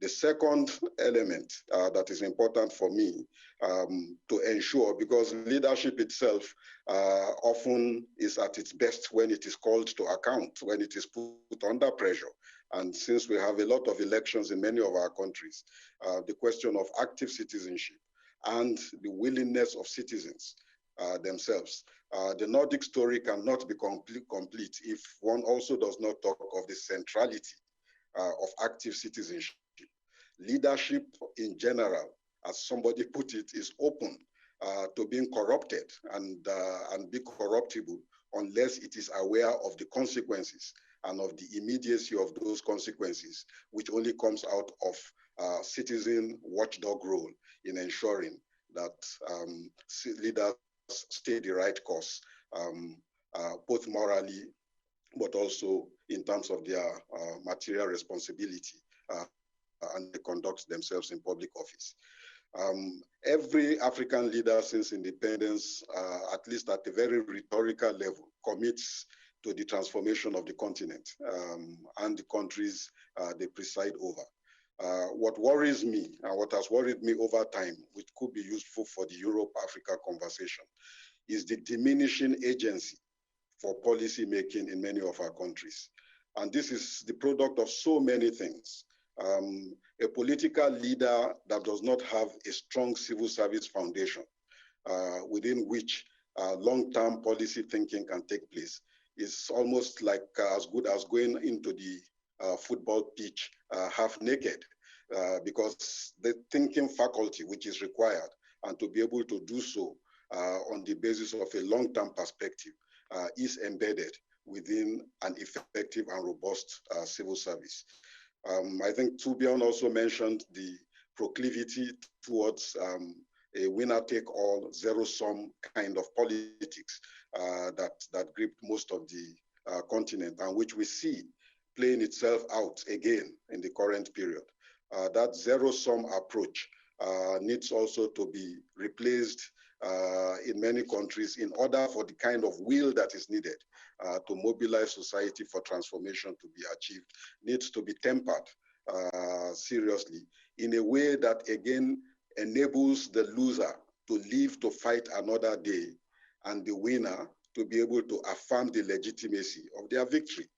The second element that is important for me to ensure, because leadership itself often is at its best when it is called to account, when it is put under pressure. And since we have a lot of elections in many of our countries, the question of active citizenship and the willingness of citizens themselves. The Nordic story cannot be complete if one also does not talk of the centrality of active citizenship. Leadership in general, as somebody put it, is open to being corrupted and be corruptible unless it is aware of the consequences and of the immediacy of those consequences, which only comes out of citizen watchdog role in ensuring that leaders stay the right course, both morally, but also in terms of their material responsibility and they conduct themselves in public office. Every African leader since independence, at least at a very rhetorical level, commits to the transformation of the continent and the countries they preside over. What worries me and what has worried me over time, which could be useful for the Europe-Africa conversation, is the diminishing agency for policy making in many of our countries. And this is the product of so many things. A political leader that does not have a strong civil service foundation within which long-term policy thinking can take place is almost like as good as going into the football pitch half naked, because the thinking faculty which is required and to be able to do so on the basis of a long-term perspective is embedded within an effective and robust civil service. I think Torbjörn also mentioned the proclivity towards a winner-take-all, zero-sum kind of politics that gripped most of the continent, and which we see playing itself out again in the current period. That zero-sum approach needs also to be replaced in many countries in order for the kind of will that is needed to mobilize society for transformation to be achieved, needs to be tempered seriously in a way that again enables the loser to live to fight another day and the winner to be able to affirm the legitimacy of their victory.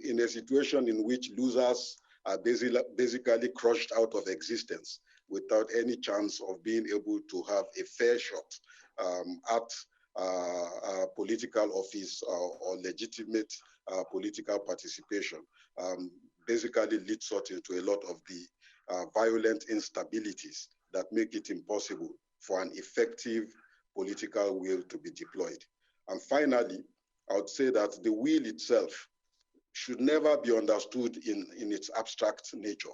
In a situation in which losers are basically crushed out of existence without any chance of being able to have a fair shot at political office or legitimate political participation, basically leads us into a lot of the violent instabilities that make it impossible for an effective political will to be deployed. And finally, I would say that the will itself should never be understood in its abstract nature.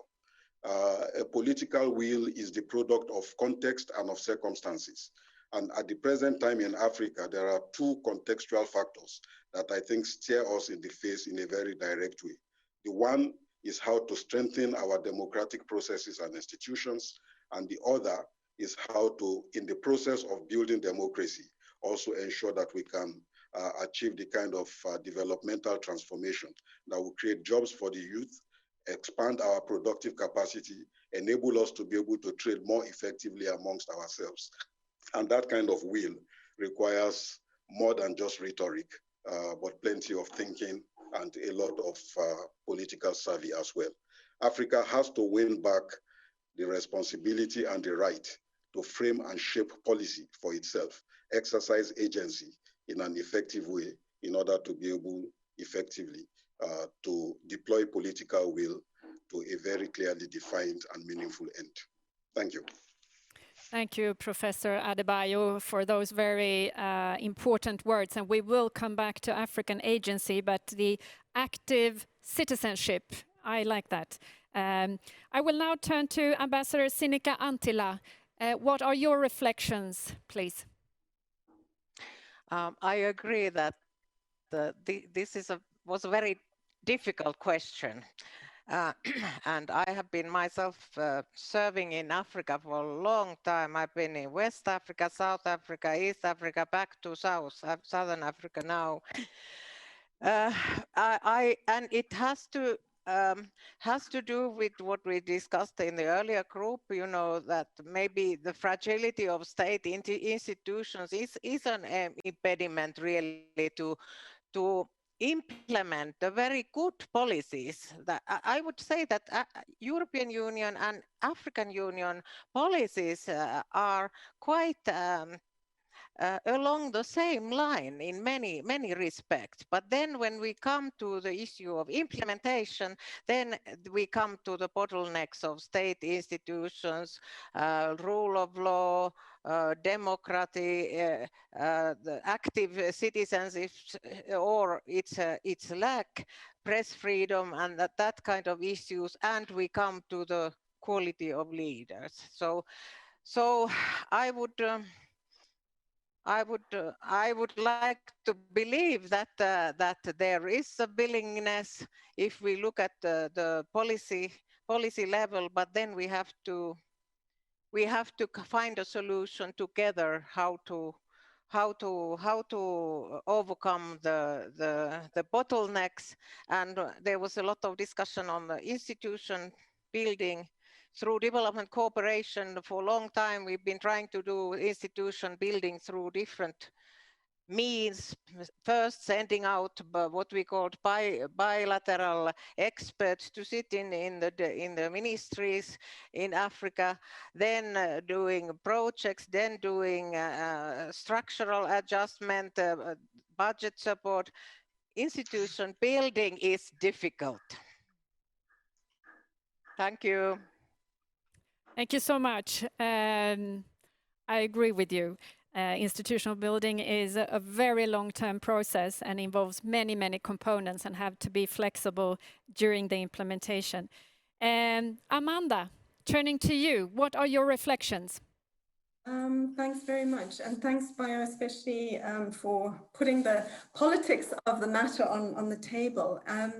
A political will is the product of context and of circumstances. And at the present time in Africa, there are two contextual factors that I think stare us in the face in a very direct way. The one is how to strengthen our democratic processes and institutions, and the other is how to, in the process of building democracy, also ensure that we can achieve the kind of developmental transformation that will create jobs for the youth, expand our productive capacity, enable us to be able to trade more effectively amongst ourselves. And that kind of will requires more than just rhetoric, but plenty of thinking and a lot of political savvy as well. Africa has to win back the responsibility and the right to frame and shape policy for itself, exercise agency in an effective way in order to be able effectively to deploy political will to a very clearly defined and meaningful end. Thank you. Thank you, Professor Adebayo, for those very important words. And we will come back to African agency, but the active citizenship, I like that. I will now turn to Ambassador Sinikka Anttila. What are your reflections, please? I agree that this was a very difficult question. And I have been myself serving in Africa for a long time. I've been in West Africa, South Africa, East Africa, back to Southern Africa now. And it has to do with what we discussed in the earlier group, you know, that maybe the fragility of state institutions is an impediment really to implement the very good policies. That I would say that European Union and African Union policies are quite along the same line in many respects. But then when we come to the issue of implementation, then we come to the bottlenecks of state institutions, rule of law, democracy, the active citizens, or its lack, press freedom, and that kind of issues, and we come to the quality of leaders. So I would like to believe that there is a willingness if we look at the policy level, but then we have to we have to find a solution together how to overcome the bottlenecks. And there was a lot of discussion on the institution building through development cooperation. For a long time, we've been trying to do institution building through different means, first sending out what we called bilateral experts to sit in the ministries in Africa, then doing projects, then doing structural adjustment, budget support. Institution building is difficult. Thank you. Thank you so much. I agree with you. Institutional building is a very long-term process and involves many, many components and have to be flexible during the implementation. Amanda, turning to you, what are your reflections? Thanks very much. And thanks, Bio, especially for putting the politics of the matter on the table. I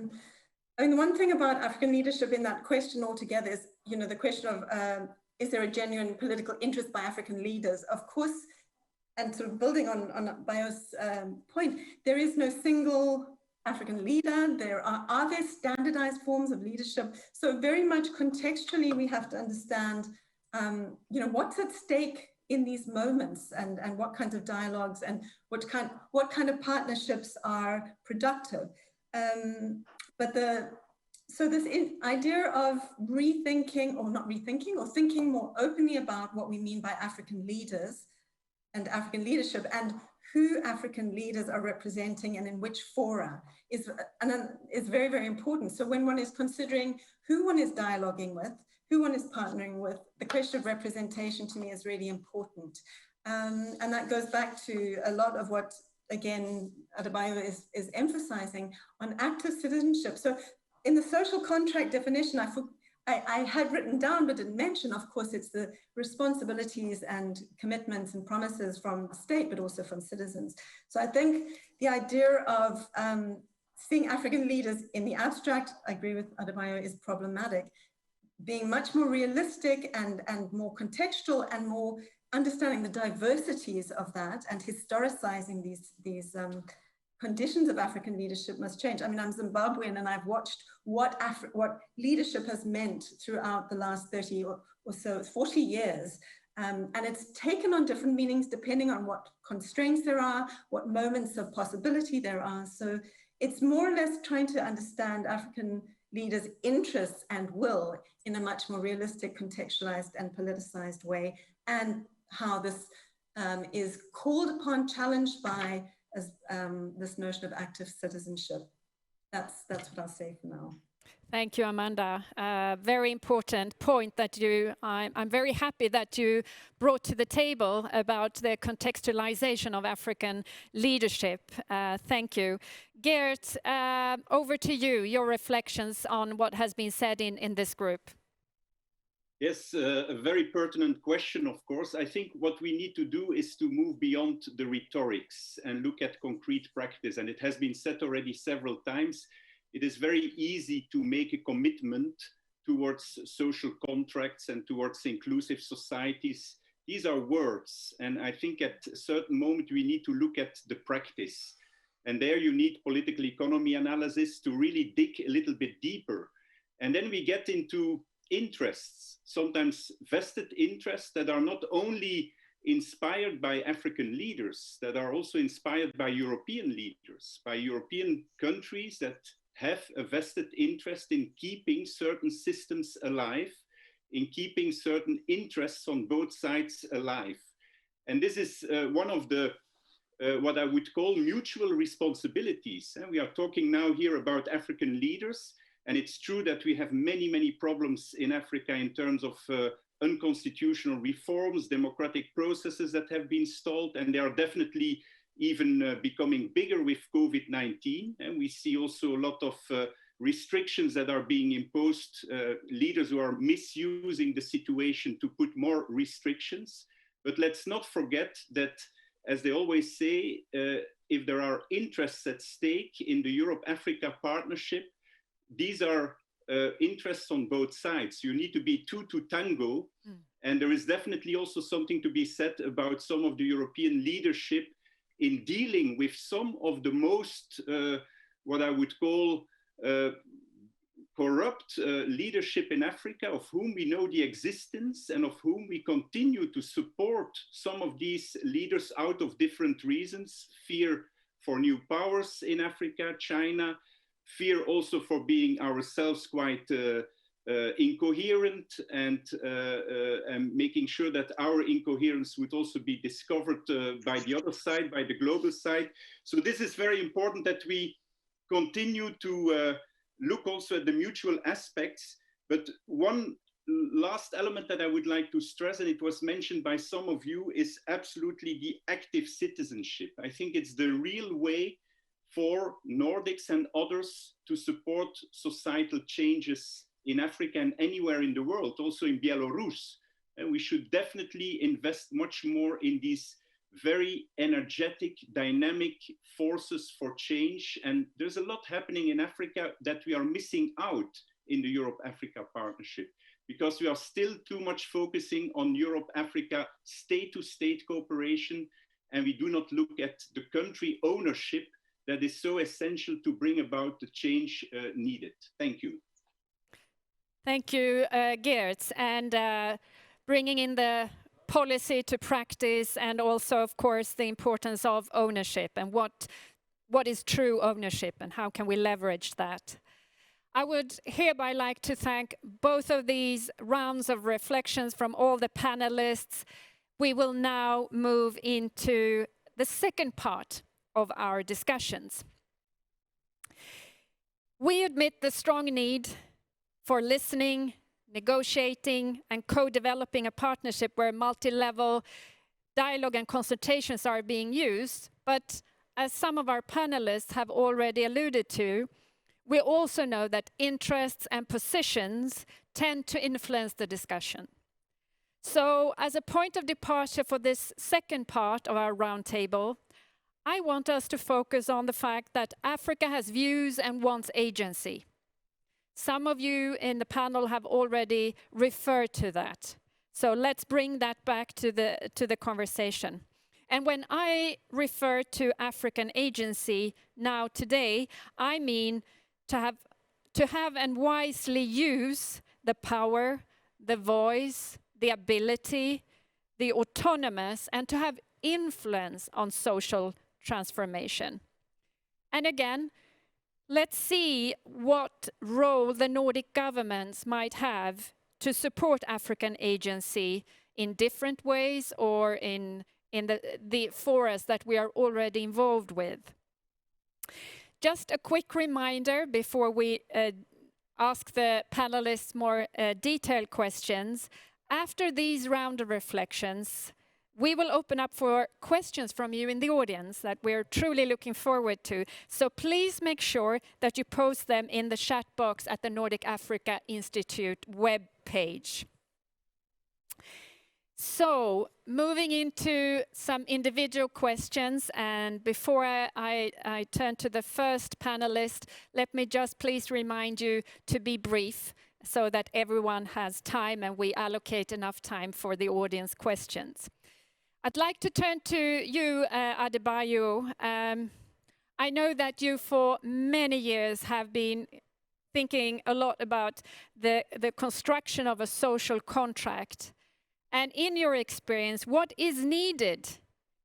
mean, the one thing about African leadership in that question altogether is, you know, the question of, is there a genuine political interest by African leaders? Of course, and sort of building on Bio's point, there is no single African leader. Are there standardized forms of leadership? So very much contextually, we have to understand, you know, what's at stake in these moments, and what kinds of dialogues and what kind of partnerships are productive. So this idea of rethinking, or not rethinking, or thinking more openly about what we mean by African leaders and African leadership, and who African leaders are representing and in which fora is very, very important. So when one is considering who one is dialoguing with, who one is partnering with, the question of representation to me is really important. And that goes back to a lot of what, again, Adebayo is emphasizing on active citizenship. So in the social contract definition, I had written down but didn't mention, of course, it's the responsibilities and commitments and promises from the state, but also from citizens. So I think the idea of seeing African leaders in the abstract, I agree with Adebayo, is problematic. Being much more realistic and more contextual and more understanding the diversities of that and historicizing these conditions of African leadership must change. I mean, I'm Zimbabwean and I've watched what leadership has meant throughout the last 30 or so, 40 years. And it's taken on different meanings depending on what constraints there are, what moments of possibility there are. So it's more or less trying to understand African leaders' interests and will in a much more realistic, contextualized and politicized way, and how this is called upon, challenged by this notion of active citizenship. That's what I'll say for now. Thank you, Amanda. Very important point that I'm very happy that you brought to the table about the contextualization of African leadership. Thank you. Geert, over to you, your reflections on what has been said in this group. Yes, a very pertinent question, of course. I think what we need to do is to move beyond the rhetorics and look at concrete practice. And it has been said already several times, it is very easy to make a commitment towards social contracts and towards inclusive societies. These are words. And I think at a certain moment, we need to look at the practice. And there you need political economy analysis to really dig a little bit deeper. And then we get into interests, sometimes vested interests that are not only inspired by African leaders, that are also inspired by European leaders, by European countries that have a vested interest in keeping certain systems alive, in keeping certain interests on both sides alive. And this is one of the, what I would call mutual responsibilities. And we are talking now here about African leaders. And it's true that we have many, many problems in Africa in terms of unconstitutional reforms, democratic processes that have been stalled, and they are definitely even becoming bigger with COVID-19. And we see also a lot of restrictions that are being imposed, leaders who are misusing the situation to put more restrictions. But let's not forget that, as they always say, if there are interests at stake in the Europe-Africa partnership, these are interests on both sides. You need to be two to tango. And there is definitely also something to be said about some of the European leadership in dealing with some of the most, what I would call corrupt leadership in Africa, of whom we know the existence and of whom we continue to support some of these leaders out of different reasons. Fear for new powers in Africa, China, fear also for being ourselves quite incoherent and making sure that our incoherence would also be discovered by the other side, by the global side. So this is very important that we continue to look also at the mutual aspects. But one last element that I would like to stress, and it was mentioned by some of you, is absolutely the active citizenship. I think it's the real way for Nordics and others to support societal changes in Africa and anywhere in the world, also in Belarus. And we should definitely invest much more in these very energetic, dynamic forces for change. And there's a lot happening in Africa that we are missing out in the Europe-Africa partnership, because we are still too much focusing on Europe-Africa state-to-state cooperation, and we do not look at the country ownership that is so essential to bring about the change needed. Thank you. Thank you, Geert, and bringing in the policy to practice, and also, of course, the importance of ownership and what is true ownership and how can we leverage that. I would hereby like to thank both of these rounds of reflections from all the panelists. We will now move into the second part of our discussions. We admit the strong need for listening, negotiating, and co-developing a partnership where multi-level dialogue and consultations are being used. But as some of our panelists have already alluded to, we also know that interests and positions tend to influence the discussion. So as a point of departure for this second part of our roundtable, I want us to focus on the fact that Africa has views and wants agency. Some of you in the panel have already referred to that. So let's bring that back to the conversation. And when I refer to African agency now today, I mean to have and wisely use the power, the voice, the ability, the autonomous, and to have influence on social transformation. And again, let's see what role the Nordic governments might have to support African agency in different ways or in the forums that we are already involved with. Just a quick reminder before we ask the panelists more detailed questions. After these round of reflections, we will open up for questions from you in the audience that we're truly looking forward to. So please make sure that you post them in the chat box at the Nordic Africa Institute webpage. So moving into some individual questions, and before I turn to the first panelist, let me just please remind you to be brief so that everyone has time and we allocate enough time for the audience questions. I'd like to turn to you, Adebayo. I know that you for many years have been thinking a lot about the construction of a social contract. And in your experience, what is needed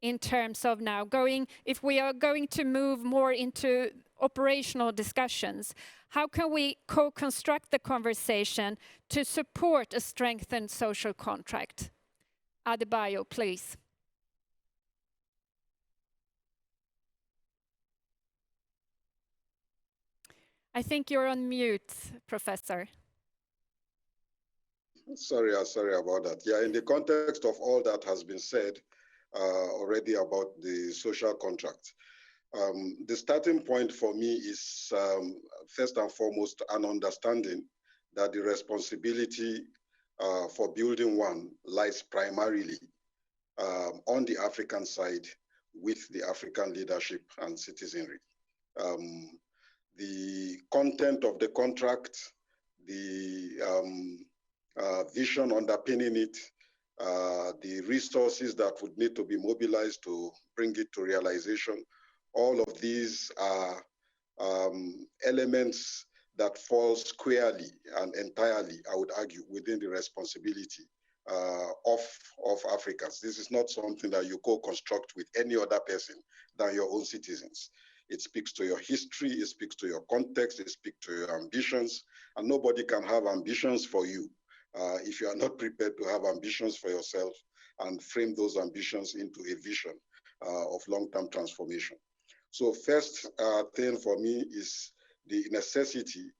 in terms of now if we are going to move more into operational discussions, how can we co-construct the conversation to support a strengthened social contract? Adebayo, please. I think you're on mute, Professor. Sorry about that. Yeah, in the context of all that has been said already about the social contract, the starting point for me is first and foremost an understanding that the responsibility for building one lies primarily on the African side with the African leadership and citizenry. The content of the contract, the vision underpinning it, the resources that would need to be mobilized to bring it to realization. All of these are elements that fall squarely and entirely, I would argue, within the responsibility of Africans. This is not something that you co-construct with any other person than your own citizens. It speaks to your history, it speaks to your context, it speaks to your ambitions, and nobody can have ambitions for you if you are not prepared to have ambitions for yourself and frame those ambitions into a vision of long-term transformation. So first thing for me is the necessity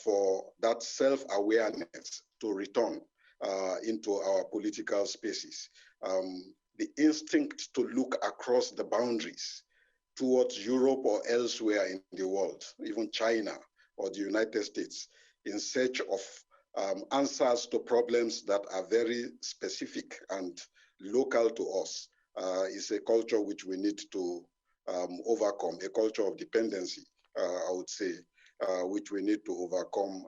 for that self-awareness to return into our political spaces. The instinct to look across the boundaries towards Europe or elsewhere in the world, even China or the United States, in search of answers to problems that are very specific and local to us, is a culture which we need to overcome, a culture of dependency, I would say, which we need to overcome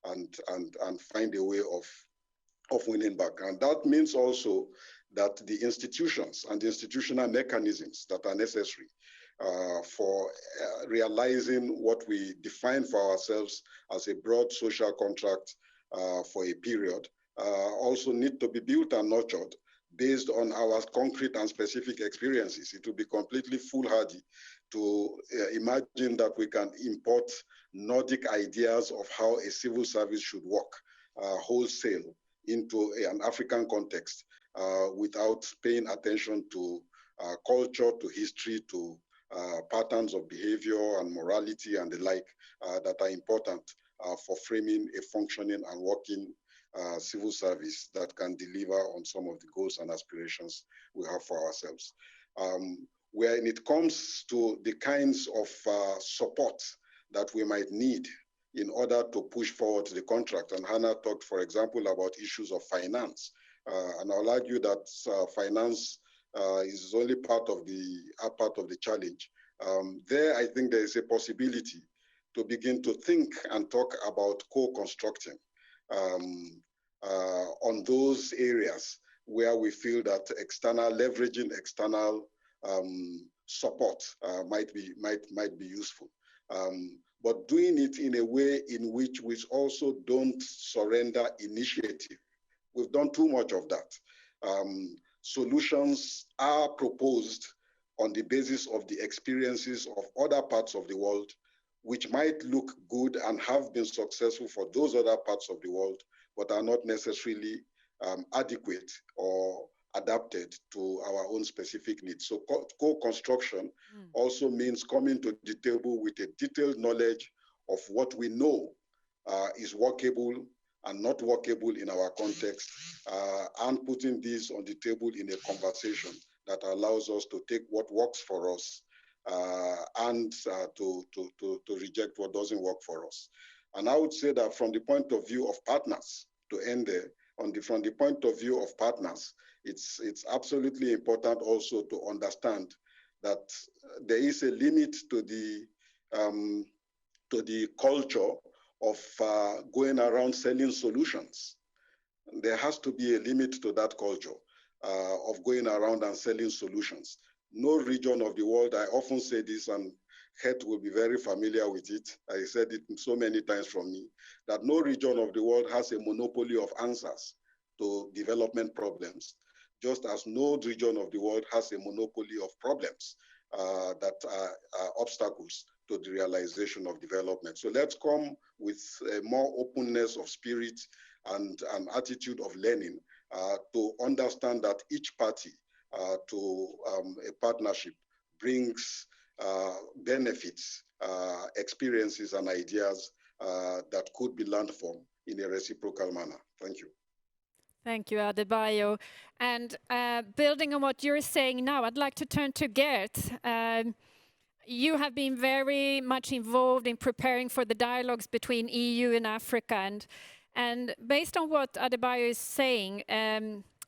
and find a way of winning back. And that means also that the institutions and the institutional mechanisms that are necessary for realizing what we define for ourselves as a broad social contract for a period also need to be built and nurtured based on our concrete and specific experiences. It would be completely foolhardy to imagine that we can import Nordic ideas of how a civil service should work wholesale into an African context without paying attention to culture, to history, to patterns of behavior and morality and the like that are important for framing a functioning and working civil service that can deliver on some of the goals and aspirations we have for ourselves. When it comes to the kinds of support that we might need in order to push forward the contract, and Hannah talked, for example, about issues of finance, and I'll argue that finance is only part of the challenge. There, I think there is a possibility to begin to think and talk about co-constructing on those areas where we feel that leveraging external support might be useful. But doing it in a way in which we also don't surrender initiative. We've done too much of that. Solutions are proposed on the basis of the experiences of other parts of the world, which might look good and have been successful for those other parts of the world, but are not necessarily adequate or adapted to our own specific needs. So co-construction also means coming to the table with a detailed knowledge of what we know is workable and not workable in our context, and putting this on the table in a conversation that allows us to take what works for us and to reject what doesn't work for us. And I would say that from the point of view of partners, to end there, from the point of view of partners, it's absolutely important also to understand that there is a limit to the culture of going around selling solutions. There has to be a limit to that culture of going around and selling solutions. No region of the world, I often say this, and Het will be very familiar with it. I said it so many times from me, that no region of the world has a monopoly of answers to development problems, just as no region of the world has a monopoly of problems that are obstacles to the realization of development. So let's come with more openness of spirit and an attitude of learning to understand that each party to a partnership brings benefits, experiences, and ideas that could be learned from in a reciprocal manner. Thank you. Thank you, Adebayo. And building on what you're saying now, I'd like to turn to Gert. You have been very much involved in preparing for the dialogues between EU and Africa. And based on what Adebayo is saying,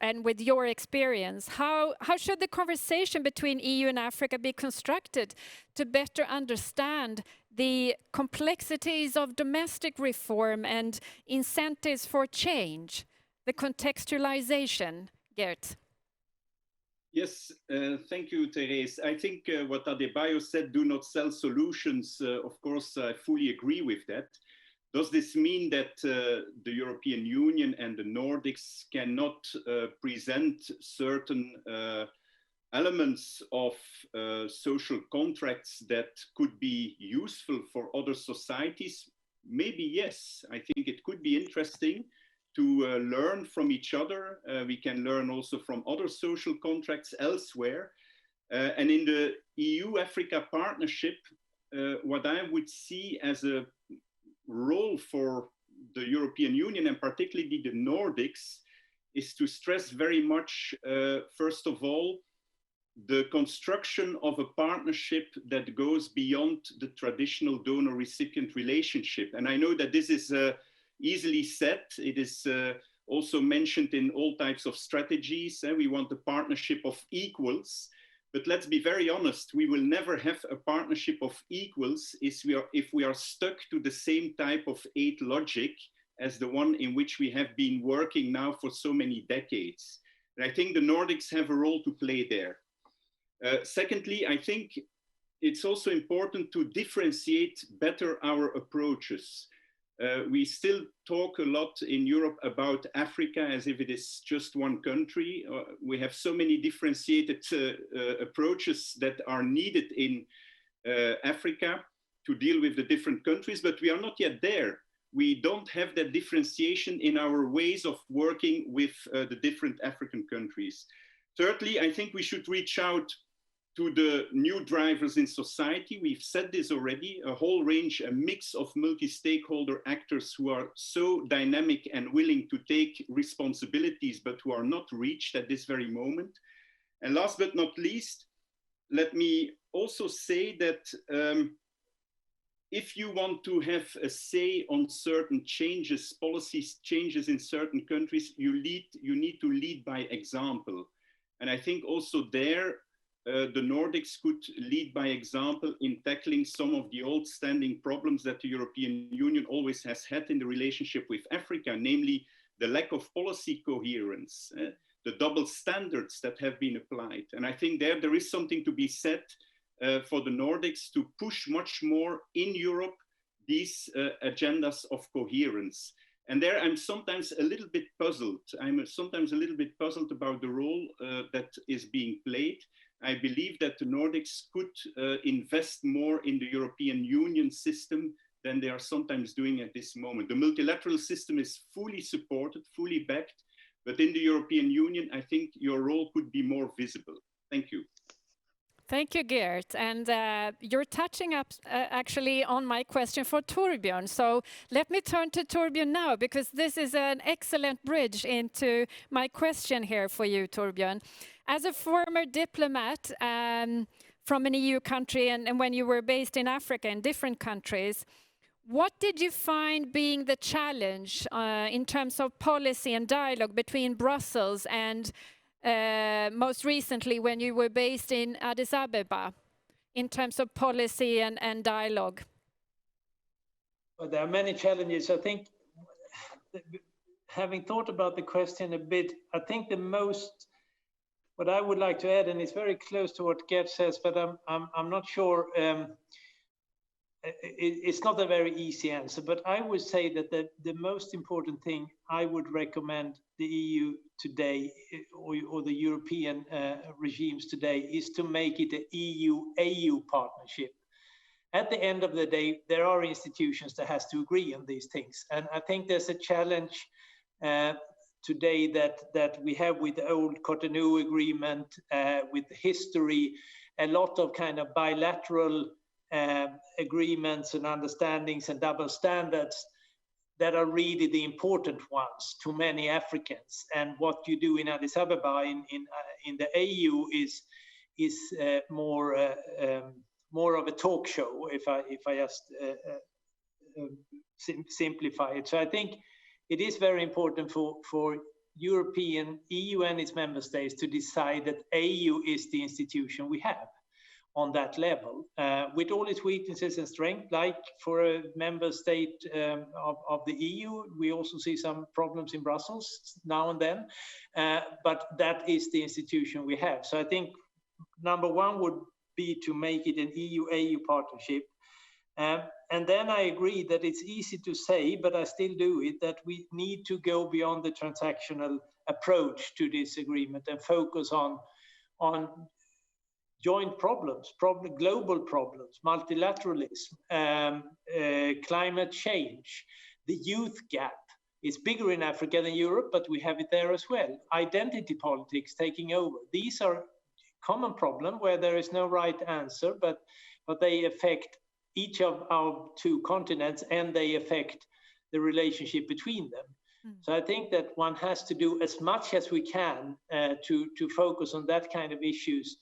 and with your experience, how should the conversation between EU and Africa be constructed to better understand the complexities of domestic reform and incentives for change, the contextualization, Gert? Yes, thank you, Therese. I think what Adebayo said, do not sell solutions. Of course, I fully agree with that. Does this mean that the European Union and the Nordics cannot present certain elements of social contracts that could be useful for other societies? Maybe yes. I think it could be interesting to learn from each other. We can learn also from other social contracts elsewhere. And in the EU-Africa partnership, what I would see as a role for the European Union, and particularly the Nordics, is to stress very much, first of all, the construction of a partnership that goes beyond the traditional donor-recipient relationship. And I know that this is easily said. It is also mentioned in all types of strategies. We want a partnership of equals. But let's be very honest, we will never have a partnership of equals if we are stuck to the same type of aid logic as the one in which we have been working now for so many decades. And I think the Nordics have a role to play there. Secondly, I think it's also important to differentiate better our approaches. We still talk a lot in Europe about Africa as if it is just one country. We have so many differentiated approaches that are needed in Africa to deal with the different countries, but we are not yet there. We don't have that differentiation in our ways of working with the different African countries. Thirdly, I think we should reach out to the new drivers in society. We've said this already, a whole range, a mix of multi-stakeholder actors who are so dynamic and willing to take responsibilities, but who are not reached at this very moment. And last but not least, let me also say that if you want to have a say on certain changes, policies changes in certain countries, you need to lead by example. And I think also there, the Nordics could lead by example in tackling some of the old-standing problems that the European Union always has had in the relationship with Africa, namely the lack of policy coherence, the double standards that have been applied. And I think there is something to be said for the Nordics to push much more in Europe these agendas of coherence. And there I'm sometimes a little bit puzzled. I'm sometimes a little bit puzzled about the role that is being played. I believe that the Nordics could invest more in the European Union system than they are sometimes doing at this moment. The multilateral system is fully supported, fully backed, but in the European Union, I think your role could be more visible. Thank you. Thank you, Gert. And you're touching up actually on my question for Torbjörn. So let me turn to Torbjörn now, because this is an excellent bridge into my question here for you, Torbjörn. As a former diplomat from an EU country, and when you were based in Africa in different countries, what did you find being the challenge in terms of policy and dialogue between Brussels and most recently when you were based in Addis Ababa, in terms of policy and dialogue? Well, there are many challenges. I think, having thought about the question a bit, I think what I would like to add, and it's very close to what Gert says, but I'm not sure. It's not a very easy answer, but I would say that the most important thing I would recommend the EU today, or the European regimes today, is to make it an EU-AU partnership. At the end of the day, there are institutions that has to agree on these things, and I think there's a challenge today that we have with the old Cotonou agreement, with history, a lot of kind of bilateral agreements and understandings and double standards that are really the important ones to many Africans. And what you do in Addis Ababa in the AU is more of a talk show, if I just simplify it. So I think it is very important for European EU and its member states to decide that AU is the institution we have on that level, with all its weaknesses and strength. Like for a member state of the EU, we also see some problems in Brussels now and then, but that is the institution we have. So I think number one would be to make it an EU-AU partnership. And then I agree that it's easy to say, but I still do it, that we need to go beyond the transactional approach to this agreement and focus on joint problems, global problems, multilateralism, climate change, the youth gap. It's bigger in Africa than Europe, but we have it there as well. Identity politics taking over. These are common problems where there is no right answer, but they affect each of our two continents and they affect the relationship between them. So I think that one has to do as much as we can to focus on that kind of issues,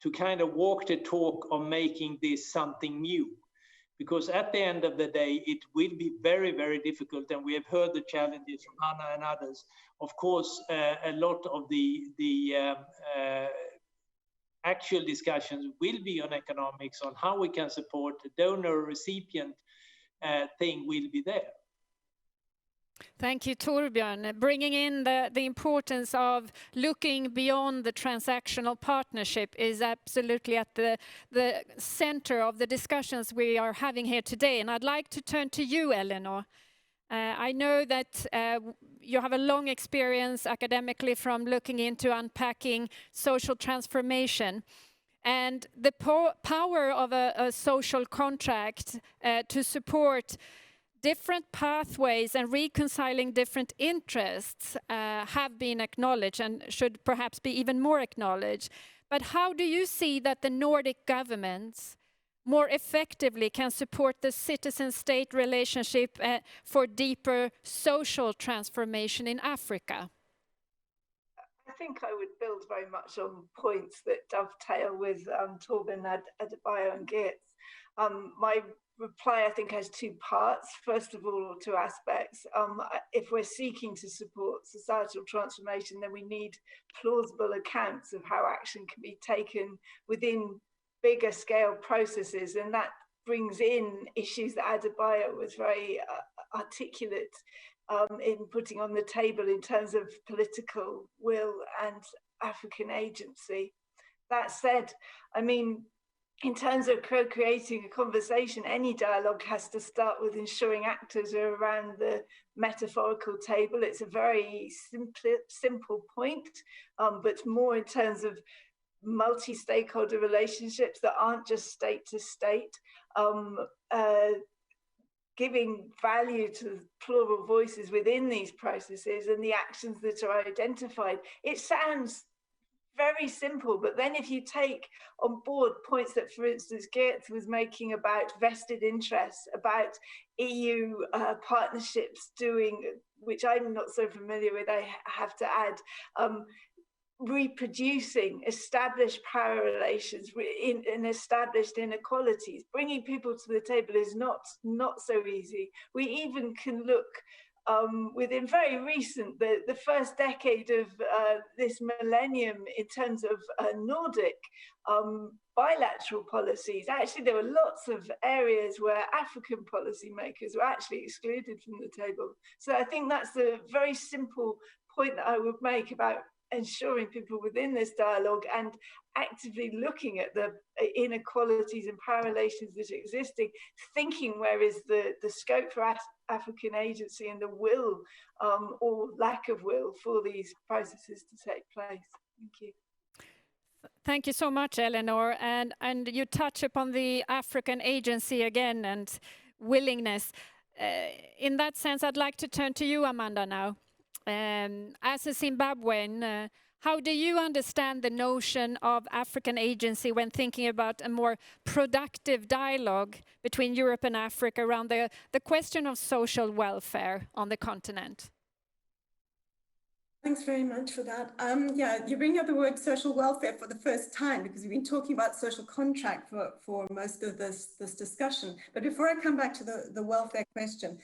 to kind of walk the talk of making this something new. Because at the end of the day, it will be very, very difficult. And we have heard the challenges from Anna and others. Of course, a lot of the actual discussions will be on economics, on how we can support the donor-recipient thing will be there. Thank you, Torbjörn. Bringing in the importance of looking beyond the transactional partnership is absolutely at the center of the discussions we are having here today. And I'd like to turn to you, Eleanor. I know that you have a long experience academically from looking into unpacking social transformation. And the power of a social contract to support different pathways and reconciling different interests have been acknowledged and should perhaps be even more acknowledged. But how do you see that the Nordic governments more effectively can support the citizen-state relationship for deeper social transformation in Africa? I think I would build very much on points that dovetail with Torbjörn, Adebayo and Geertz. My reply, I think, has two parts. First of all, or two aspects. If we're seeking to support societal transformation, then we need plausible accounts of how action can be taken within bigger scale processes. And that brings in issues that Adebayo was very articulate in putting on the table in terms of political will and African agency. That said, I mean, in terms of co-creating a conversation, any dialogue has to start with ensuring actors are around the metaphorical table. It's a very simple point, but more in terms of multi-stakeholder relationships that aren't just state to state, giving value to plural voices within these processes and the actions that are identified. It sounds very simple, but then if you take on board points that, for instance, Geertz was making about vested interests, about EU partnerships doing, which I'm not so familiar with, I have to add, reproducing established power relations in established inequalities. Bringing people to the table is not so easy. We even can look within very recent, the first decade of this millennium in terms of Nordic bilateral policies. Actually, there were lots of areas where African policymakers were actually excluded from the table. So I think that's a very simple point that I would make about ensuring people within this dialogue and actively looking at the inequalities and power relations that are existing, thinking where is the scope for African agency and the will or lack of will for these processes to take place. Thank you. Thank you so much, Eleanor. And you touch upon the African agency again and willingness. In that sense, I'd like to turn to you, Amanda, now. As a Zimbabwean, how do you understand the notion of African agency when thinking about a more productive dialogue between Europe and Africa around the question of social welfare on the continent? Thanks very much for that. Yeah, you bring up the word social welfare for the first time because we've been talking about social contract for most of this discussion. But before I come back to the welfare question,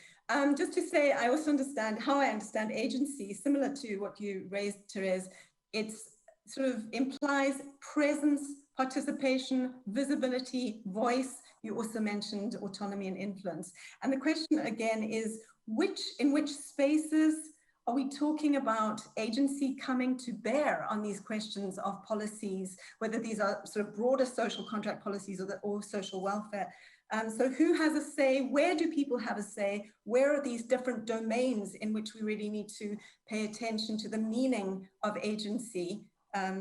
just to say, I also understand how I understand agency, similar to what you raised, Therese. It's sort of implies presence, participation, visibility, voice. You also mentioned autonomy and influence. And the question again is, in which spaces are we talking about agency coming to bear on these questions of policies, whether these are sort of broader social contract policies or social welfare? So who has a say? Where do people have a say? Where are these different domains in which we really need to pay attention to the meaning of agency?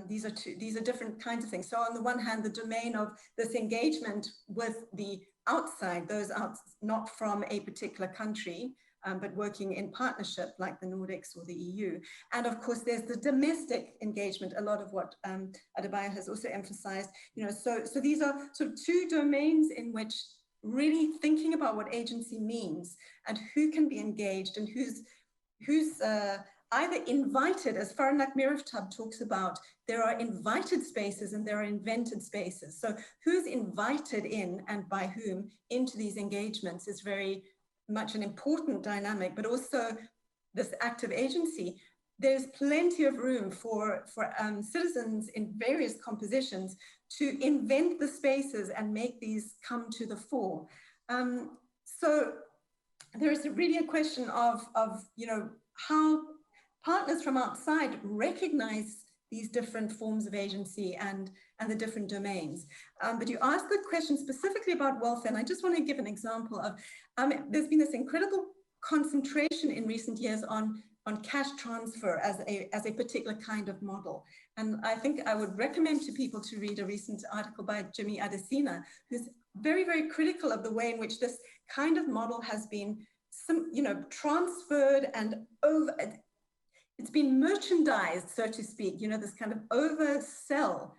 These are different kinds of things. So on the one hand, the domain of this engagement with the outside, those out, not from a particular country, but working in partnership like the Nordics or the EU. And of course, there's the domestic engagement, a lot of what Adebayo has also emphasized. So these are sort of two domains in which really thinking about what agency means and who can be engaged and who's either invited, as Faranak Miraftab talks about, there are invited spaces and there are invented spaces. So who's invited in and by whom into these engagements is very much an important dynamic, but also this active agency. There's plenty of room for citizens in various compositions to invent the spaces and make these come to the fore. So there is really a question of how partners from outside recognize these different forms of agency and the different domains. But you asked the question specifically about welfare, and I just want to give an example of, there's been this incredible concentration in recent years on cash transfer as a particular kind of model. And I think I would recommend to people to read a recent article by Jimmy Adesina, who's very, very critical of the way in which this kind of model has been transferred and it's been merchandised, so to speak, this kind of oversell.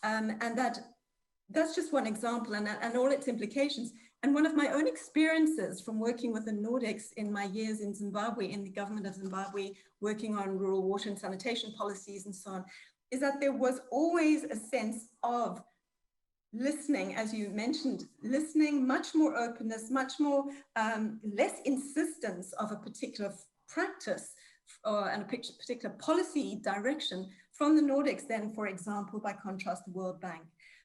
And that's just one example and all its implications. And one of my own experiences from working with the Nordics in my years in Zimbabwe, in the government of Zimbabwe, working on rural water and sanitation policies and so on, is that there was always a sense of listening, as you mentioned, listening, much more openness, much more less insistence of a particular practice and a particular policy direction from the Nordics then, for example, by contrast, the World Bank.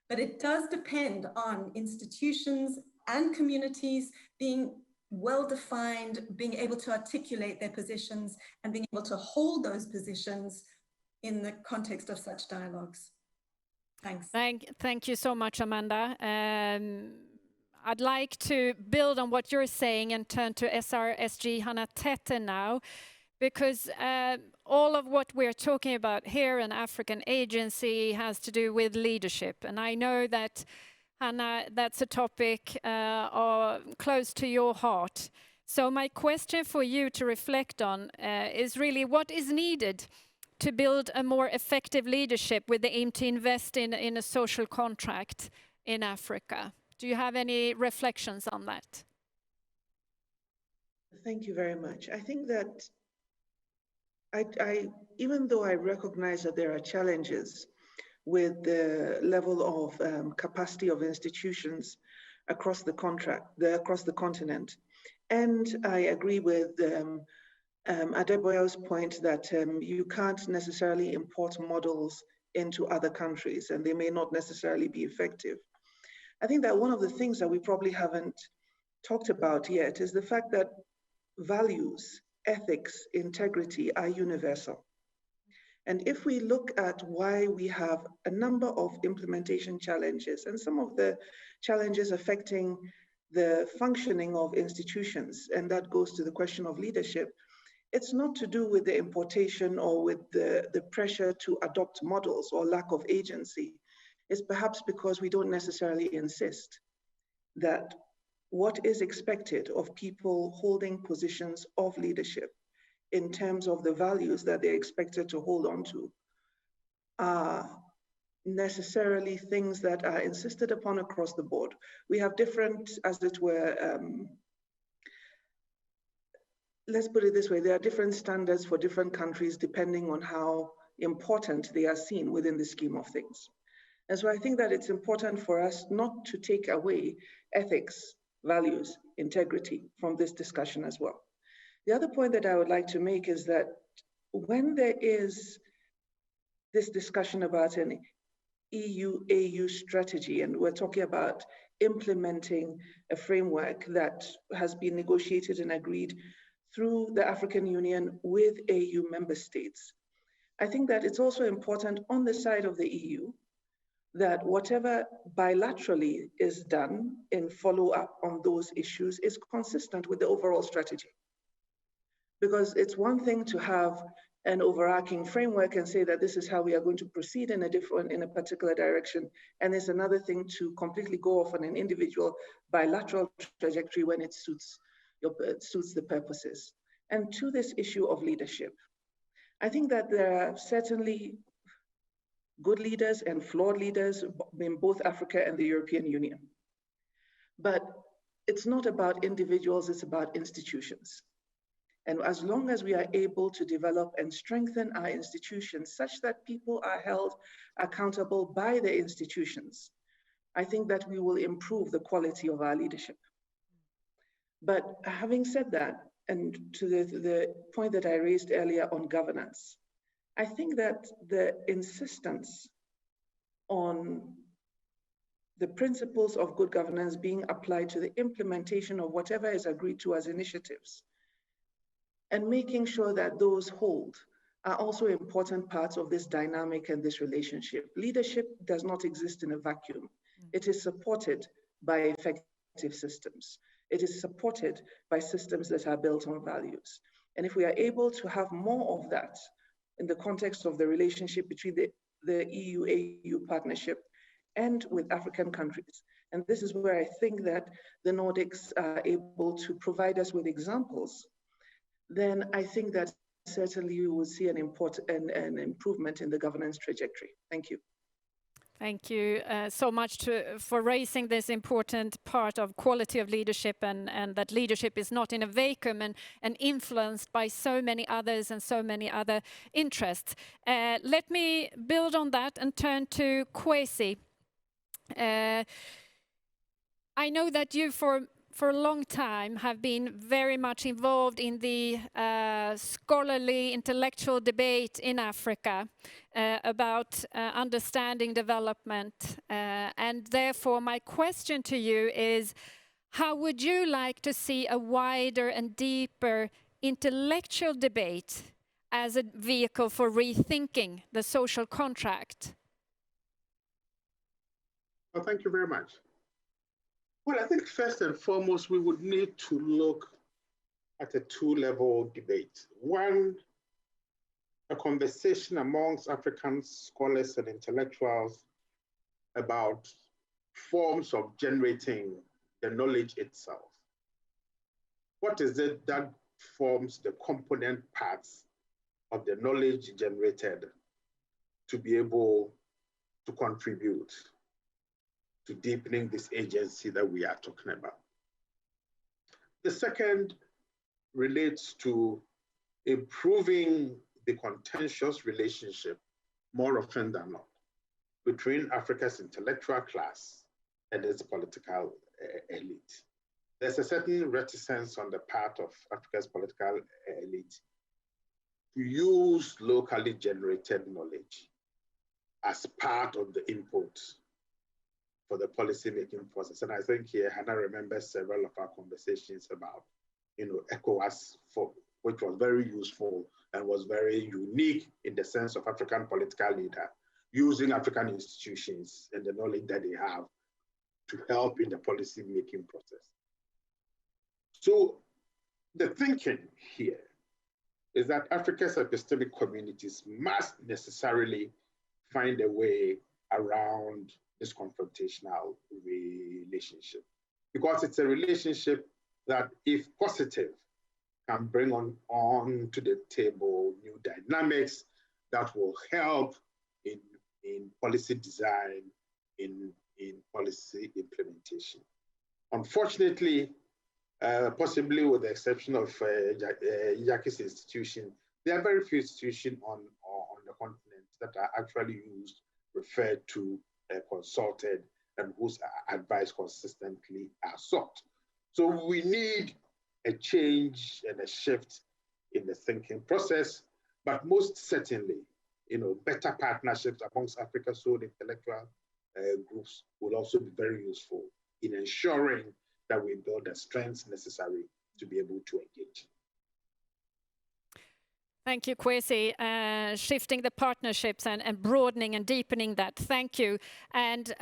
But it does depend on institutions and communities being well-defined, being able to articulate their positions and being able to hold those positions in the context of such dialogues. Thanks. Thank you so much, Amanda. I'd like to build on what you're saying and turn to SRSG Hannah Tete now, because all of what we're talking about here in African Agency has to do with leadership. And I know that, Hannah, that's a topic close to your heart. So my question for you to reflect on is really what is needed to build a more effective leadership with the aim to invest in a social contract in Africa. Do you have any reflections on that? Thank you very much. I think that even though I recognize that there are challenges with the level of capacity of institutions across the continent, and I agree with Adebayo's point that you can't necessarily import models into other countries and they may not necessarily be effective. I think that one of the things that we probably haven't talked about yet is the fact that values, ethics, integrity are universal. And if we look at why we have a number of implementation challenges and some of the challenges affecting the functioning of institutions, and that goes to the question of leadership, it's not to do with the importation or with the pressure to adopt models or lack of agency. It's perhaps because we don't necessarily insist that what is expected of people holding positions of leadership in terms of the values that they're expected to hold on to are necessarily things that are insisted upon across the board. We have different, as it were, let's put it this way, there are different standards for different countries depending on how important they are seen within the scheme of things. And so I think that it's important for us not to take away ethics, values, integrity from this discussion as well. The other point that I would like to make is that when there is this discussion about an EU-AU strategy, and we're talking about implementing a framework that has been negotiated and agreed through the African Union with AU member states, I think that it's also important on the side of the EU that whatever bilaterally is done in follow-up on those issues is consistent with the overall strategy. Because it's one thing to have an overarching framework and say that this is how we are going to proceed in a particular direction, and it's another thing to completely go off on an individual bilateral trajectory when it suits the purposes. And to this issue of leadership, I think that there are certainly good leaders and flawed leaders in both Africa and the European Union. But it's not about individuals, it's about institutions. And as long as we are able to develop and strengthen our institutions such that people are held accountable by the institutions, I think that we will improve the quality of our leadership. But having said that, and to the point that I raised earlier on governance, I think that the insistence on the principles of good governance being applied to the implementation of whatever is agreed to as initiatives, and making sure that those hold are also important parts of this dynamic and this relationship. Leadership does not exist in a vacuum. It is supported by effective systems. It is supported by systems that are built on values. And if we are able to have more of that in the context of the relationship between the EU-AU partnership and with African countries, and this is where I think that the Nordics are able to provide us with examples, then I think that certainly we will see an improvement in the governance trajectory. Thank you. Thank you so much for raising this important part of quality of leadership, and that leadership is not in a vacuum and influenced by so many others and so many other interests. Let me build on that and turn to Kwesi. I know that you for a long time have been very much involved in the scholarly intellectual debate in Africa about understanding development. And therefore my question to you is, how would you like to see a wider and deeper intellectual debate as a vehicle for rethinking the social contract? Well, thank you very much. Well, I think first and foremost, we would need to look at a two-level debate. One, a conversation amongst African scholars and intellectuals about forms of generating the knowledge itself. What is it that forms the component parts of the knowledge generated to be able to contribute to deepening this agency that we are talking about? The second relates to improving the contentious relationship, more often than not, between Africa's intellectual class and its political elite. There's a certain reticence on the part of Africa's political elite to use locally generated knowledge as part of the input for the policy-making process. And I think here, Hannah remembers several of our conversations about, ECOWAS, which was very useful and was very unique in the sense of African political leader, using African institutions and the knowledge that they have to help in the policy-making process. So the thinking here is that Africa's epistemic communities must necessarily find a way around this confrontational relationship, because it's a relationship that, if positive, can bring on to the table new dynamics that will help in policy design, in policy implementation. Unfortunately, possibly with the exception of Jackie's institution. There are very few institutions on the continent that are actually used, referred to, consulted, and whose advice consistently are sought. So we need a change and a shift in the thinking process, but most certainly, better partnerships amongst Africa's own intellectual groups will also be very useful in ensuring that we build the strengths necessary to be able to engage. Thank you, Kwesi. Shifting the partnerships and broadening and deepening that. Thank you. And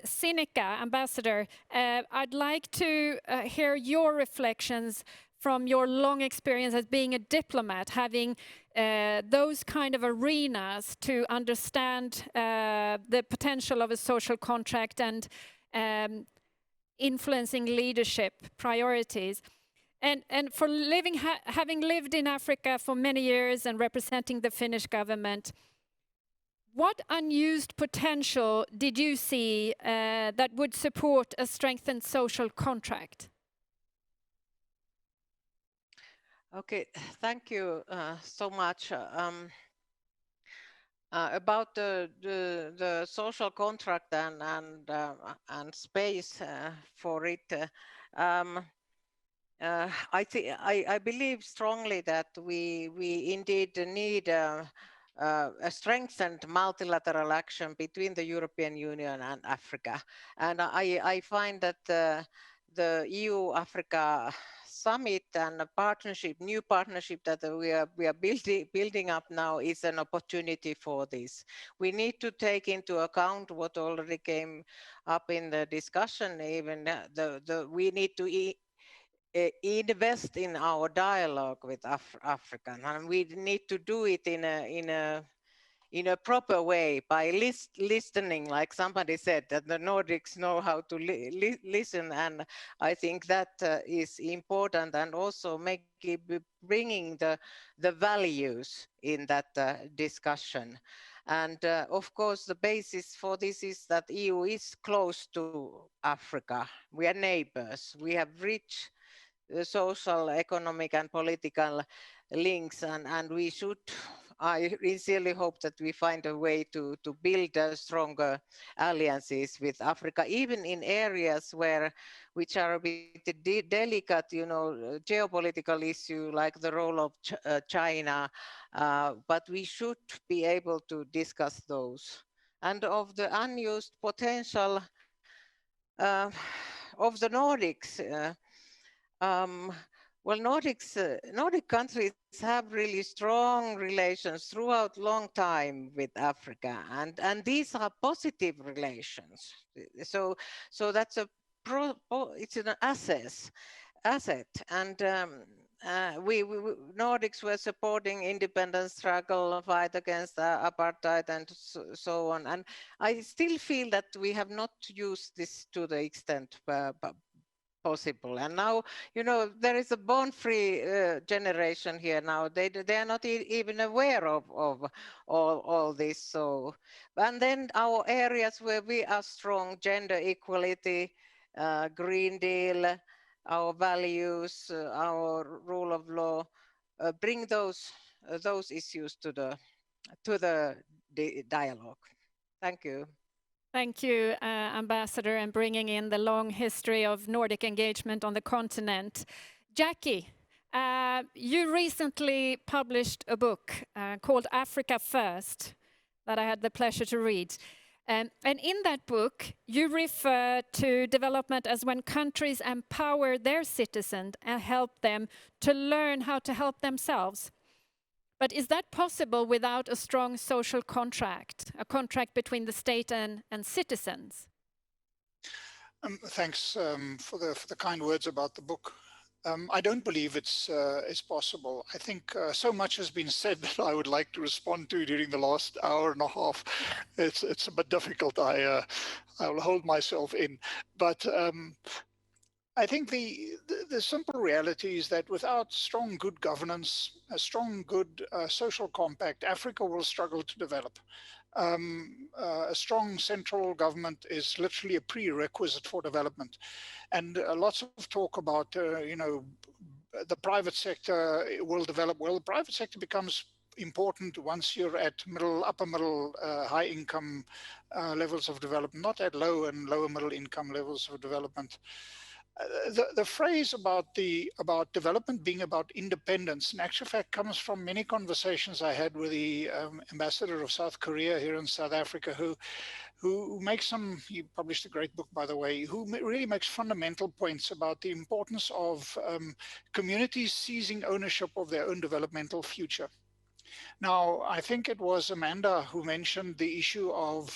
Sinikka, Ambassador, I'd like to hear your reflections from your long experience as being a diplomat, having those kind of arenas to understand the potential of a social contract and influencing leadership priorities. And for having lived in Africa for many years and representing the Finnish government, what unused potential did you see that would support a strengthened social contract? Okay, thank you so much. About the social contract and space for it, I believe strongly that we indeed need a strengthened multilateral action between the European Union and Africa, and I find that the EU-Africa summit and a new partnership that we are building up now is an opportunity for this. We need to take into account what already came up in the discussion. Even we need to invest in our dialogue with Africa, and we need to do it in a proper way by listening, like somebody said, that the Nordics know how to listen, and I think that is important, and also bringing the values in that discussion. And of course, the basis for this is that EU is close to Africa. We are neighbors. We have rich social, economic, and political links, and we should. I sincerely hope that we find a way to build stronger alliances with Africa, even in areas which are a bit delicate, geopolitical issue like the role of China, but we should be able to discuss those. And of the unused potential of the Nordics, well, Nordic countries have really strong relations throughout long time with Africa, and these are positive relations. So that's it's an asset, and we Nordics were supporting independence struggle, fight against apartheid, and so on. And I still feel that we have not used this to the extent possible. And now, there is a born-free generation here now. They are not even aware of all this. So, and then our areas where we are strong: gender equality, Green Deal, our values, our rule of law. Bring those issues to the dialogue. Thank you. Thank you, Ambassador, and bringing in the long history of Nordic engagement on the continent. Jackie, you recently published a book called Africa First that I had the pleasure to read. And in that book, you refer to development as when countries empower their citizens and help them to learn how to help themselves. But is that possible without a strong social contract, a contract between the state and citizens? Thanks for the kind words about the book. I don't believe it's possible. I think so much has been said that I would like to respond to during the last hour and a half. It's a bit difficult. I will hold myself in, but I think the simple reality is that without strong, good governance, a strong, good social compact, Africa will struggle to develop. a strong central government is literally a prerequisite for development. And lots of talk about, the private sector will develop. Well, the private sector becomes important once you're at upper middle, high income levels of development, not at low and lower middle income levels of development. The phrase about development being about independence, in actual fact, comes from many conversations I had with the ambassador of South Korea here in South Africa, who makes he published a great book, by the way, who really makes fundamental points about the importance of communities seizing ownership of their own developmental future. Now, I think it was Amanda who mentioned the issue of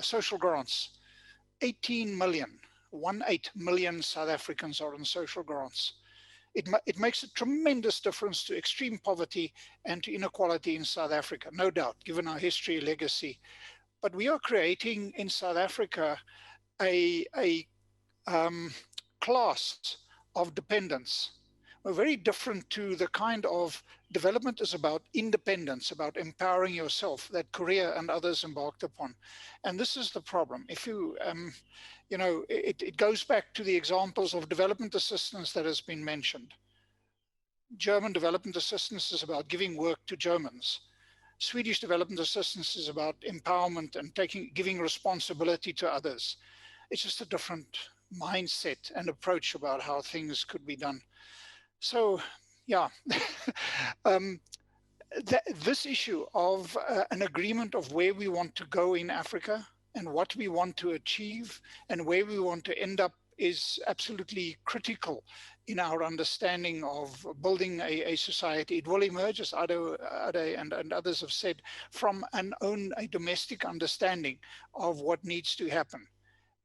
social grants. 18 million South Africans are on social grants. It makes a tremendous difference to extreme poverty and to inequality in South Africa, no doubt, given our history, legacy. But we are creating in South Africa a class of dependence. We're very different to the kind of development is about independence, about empowering yourself that Korea and others embarked upon. And this is the problem. If you, it goes back to the examples of development assistance that has been mentioned. German development assistance is about giving work to Germans. Swedish development assistance is about empowerment and giving responsibility to others. It's just a different mindset and approach about how things could be done. So, yeah, this issue of an agreement of where we want to go in Africa and what we want to achieve and where we want to end up is absolutely critical in our understanding of building a society. It will emerge, as Ade and others have said, from a domestic understanding of what needs to happen.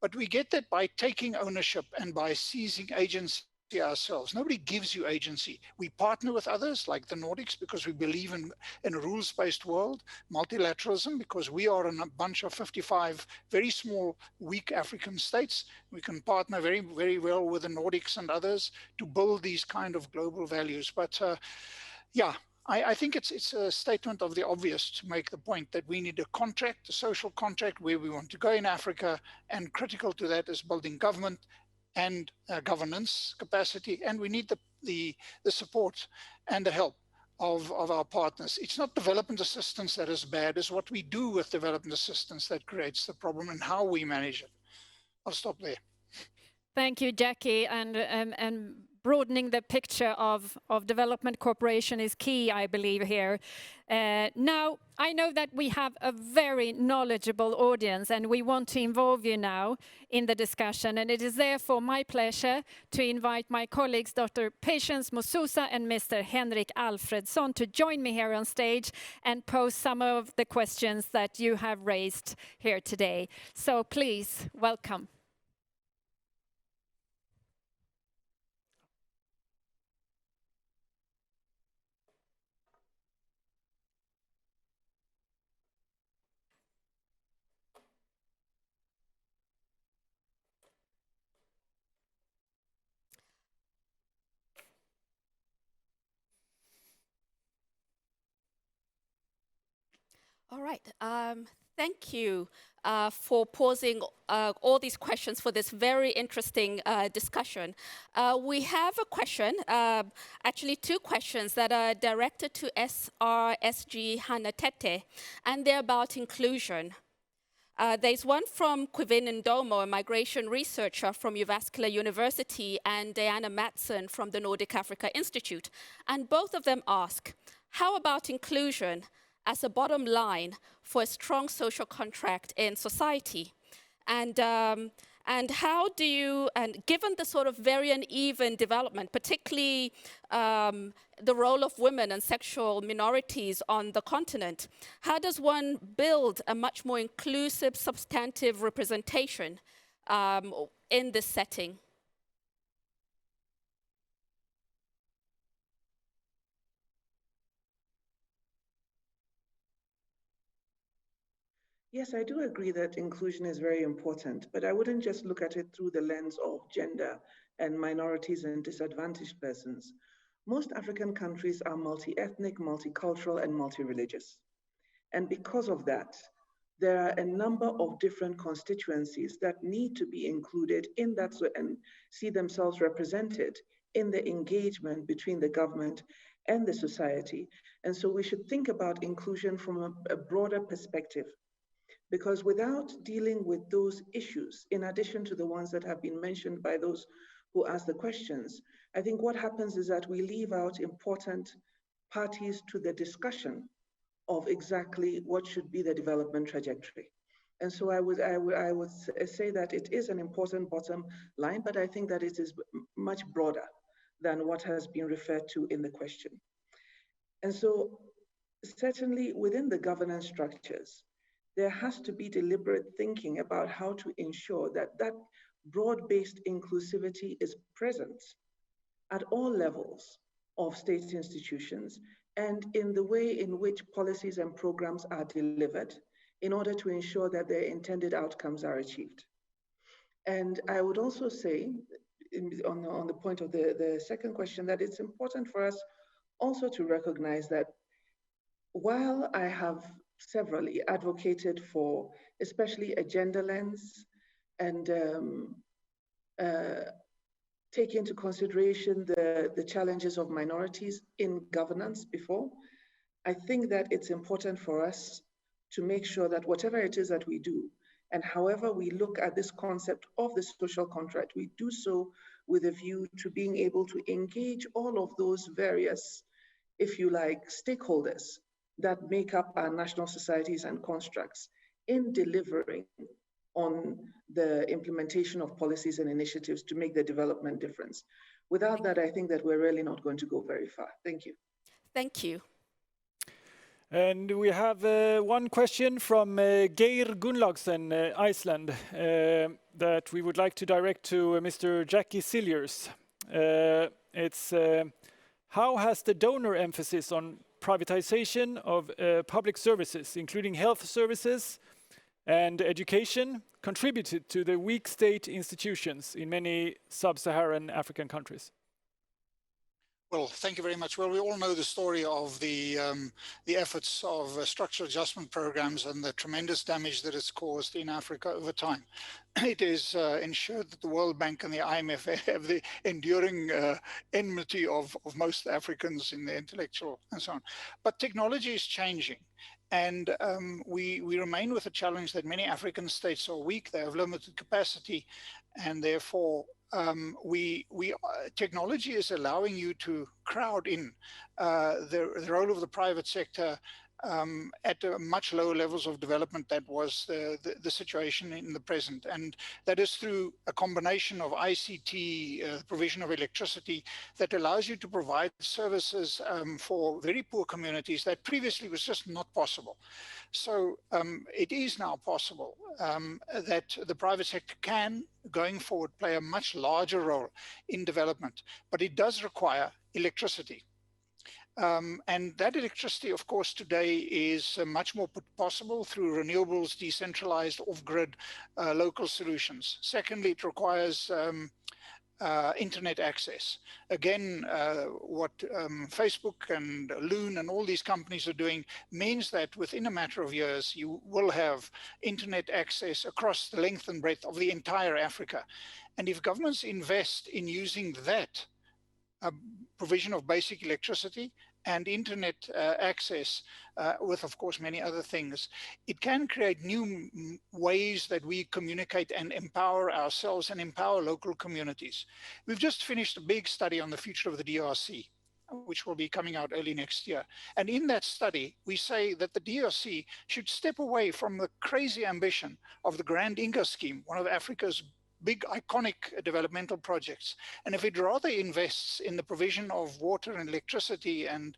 But we get that by taking ownership and by seizing agency ourselves. Nobody gives you agency. We partner with others like the Nordics because we believe in a rules-based world, multilateralism, because we are in a bunch of 55 very small, weak African states. We can partner very, very well with the Nordics and others to build these kind of global values. But yeah, I think it's a statement of the obvious to make the point that we need a contract, a social contract where we want to go in Africa, and critical to that is building government and governance capacity, and we need the support and the help of our partners. It's not development assistance that is bad, it's what we do with development assistance that creates the problem and how we manage it. I'll stop there. Thank you, Jackie, and broadening the picture of development cooperation is key, I believe, here. Now, I know that we have a very knowledgeable audience and we want to involve you now in the discussion, and it is therefore my pleasure to invite my colleagues, Dr. Patience Mususa and Mr. Henrik Alfredsson, to join me here on stage and pose some of the questions that you have raised here today. So please, welcome. All right. Thank you for posing all these questions for this very interesting discussion. We have a question, actually two questions that are directed to SRSG Hanatete, and they're about inclusion. There's one from Quivin Ndomo, a migration researcher from Uvascular University, and Diana Matson from the Nordic Africa Institute. And both of them ask, how about inclusion as a bottom line for a strong social contract in society? And how do you, and given the sort of very uneven development, particularly the role of women and sexual minorities on the continent, how does one build a much more inclusive, substantive representation in this setting? Yes, I do agree that inclusion is very important, but I wouldn't just look at it through the lens of gender and minorities and disadvantaged persons. Most African countries are multi-ethnic, multicultural, and multi-religious. And because of that, there are a number of different constituencies that need to be included in that and see themselves represented in the engagement between the government and the society. And so we should think about inclusion from a broader perspective, because without dealing with those issues, in addition to the ones that have been mentioned by those who asked the questions, I think what happens is that we leave out important parties to the discussion of exactly what should be the development trajectory. And so I would say that it is an important bottom line, but I think that it is much broader than what has been referred to in the question. And so certainly within the governance structures, there has to be deliberate thinking about how to ensure that that broad-based inclusivity is present at all levels of state institutions and in the way in which policies and programs are delivered in order to ensure that their intended outcomes are achieved. And I would also say, on the point of the second question, that it's important for us also to recognize that while I have severally advocated for especially a gender lens and take into consideration the challenges of minorities in governance before, I think that it's important for us to make sure that whatever it is that we do, and however we look at this concept of the social contract, we do so with a view to being able to engage all of those various, if you like, stakeholders that make up our national societies and constructs in delivering on the implementation of policies and initiatives to make the development difference. Without that, I think that we're really not going to go very far. Thank you. Thank you. And we have one question from Geir Gunnlaugsen, Iceland, that we would like to direct to Mr. Jackie Cilliers. It's how has the donor emphasis on privatization of public services, including health services and education, contributed to the weak state institutions in many sub-Saharan African countries? Well, thank you very much. Well, we all know the story of the efforts of structural adjustment programs and the tremendous damage that it's caused in Africa over time. It is ensured that the World Bank and the IMF have the enduring enmity of most Africans in the intellectual and so on. But technology is changing. And we remain with the challenge that many African states are weak, they have limited capacity, and therefore technology is allowing you to crowd in the role of the private sector at much lower levels of development that was the situation in the present. And that is through a combination of ICT, provision of electricity, that allows you to provide services for very poor communities that previously was just not possible. So it is now possible that the private sector can, going forward, play a much larger role in development, but it does require electricity. And that electricity, of course, today is much more possible through renewables, decentralized, off-grid, local solutions. Secondly, it requires internet access. Again, what Facebook and Loon and all these companies are doing means that within a matter of years, you will have internet access across the length and breadth of the entire Africa. And if governments invest in using that provision of basic electricity and internet access with, of course, many other things, it can create new ways that we communicate and empower ourselves and empower local communities. We've just finished a big study on the future of the DRC, which will be coming out early next year. And in that study, we say that the DRC should step away from the crazy ambition of the Grand Inga scheme, one of Africa's big iconic developmental projects. And if it rather invests in the provision of water and electricity and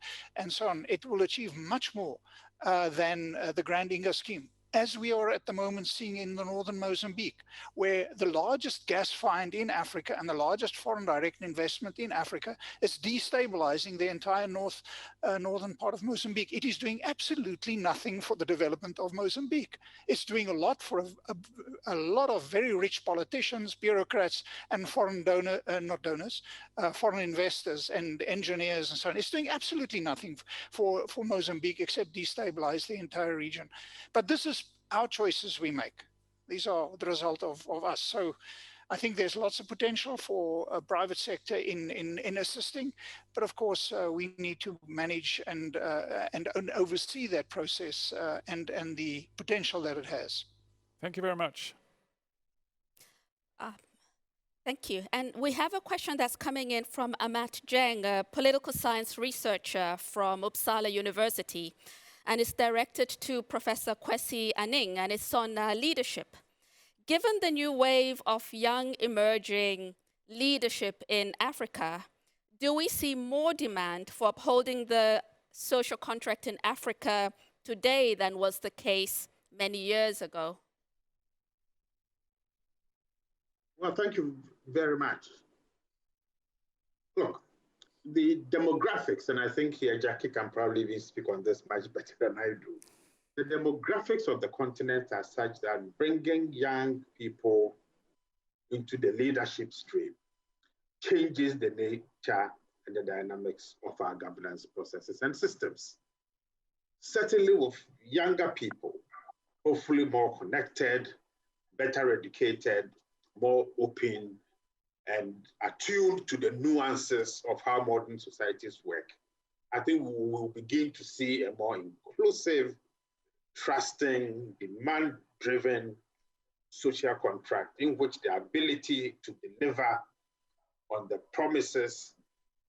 so on, it will achieve much more than the Grand Inga scheme, as we are at the moment seeing in the northern Mozambique, where the largest gas find in Africa and the largest foreign direct investment in Africa is destabilizing the entire northern part of Mozambique. It is doing absolutely nothing for the development of Mozambique. It's doing a lot for a lot of very rich politicians, bureaucrats, and foreign foreign investors and engineers and so on. It's doing absolutely nothing for Mozambique except destabilize the entire region. But this is our choices we make. These are the result of us. So I think there's lots of potential for a private sector in assisting, but of course we need to manage and oversee that process and the potential that it has. Thank you very much. Thank you. And we have a question that's coming in from Amat Jeng, a political science researcher from Uppsala University, and it's directed to Professor Kwesi Aning, and it's on leadership. Given the new wave of young emerging leadership in Africa, do we see more demand for upholding the social contract in Africa today than was the case many years ago? Well, thank you very much. Look, the demographics, and I think here Jackie can probably even speak on this much better than I do. The demographics of the continent are such that bringing young people into the leadership stream changes the nature and the dynamics of our governance processes and systems. Certainly with younger people, hopefully more connected, better educated, more open, and attuned to the nuances of how modern societies work, I think we will begin to see a more inclusive, trusting, demand-driven social contract in which the ability to deliver on the promises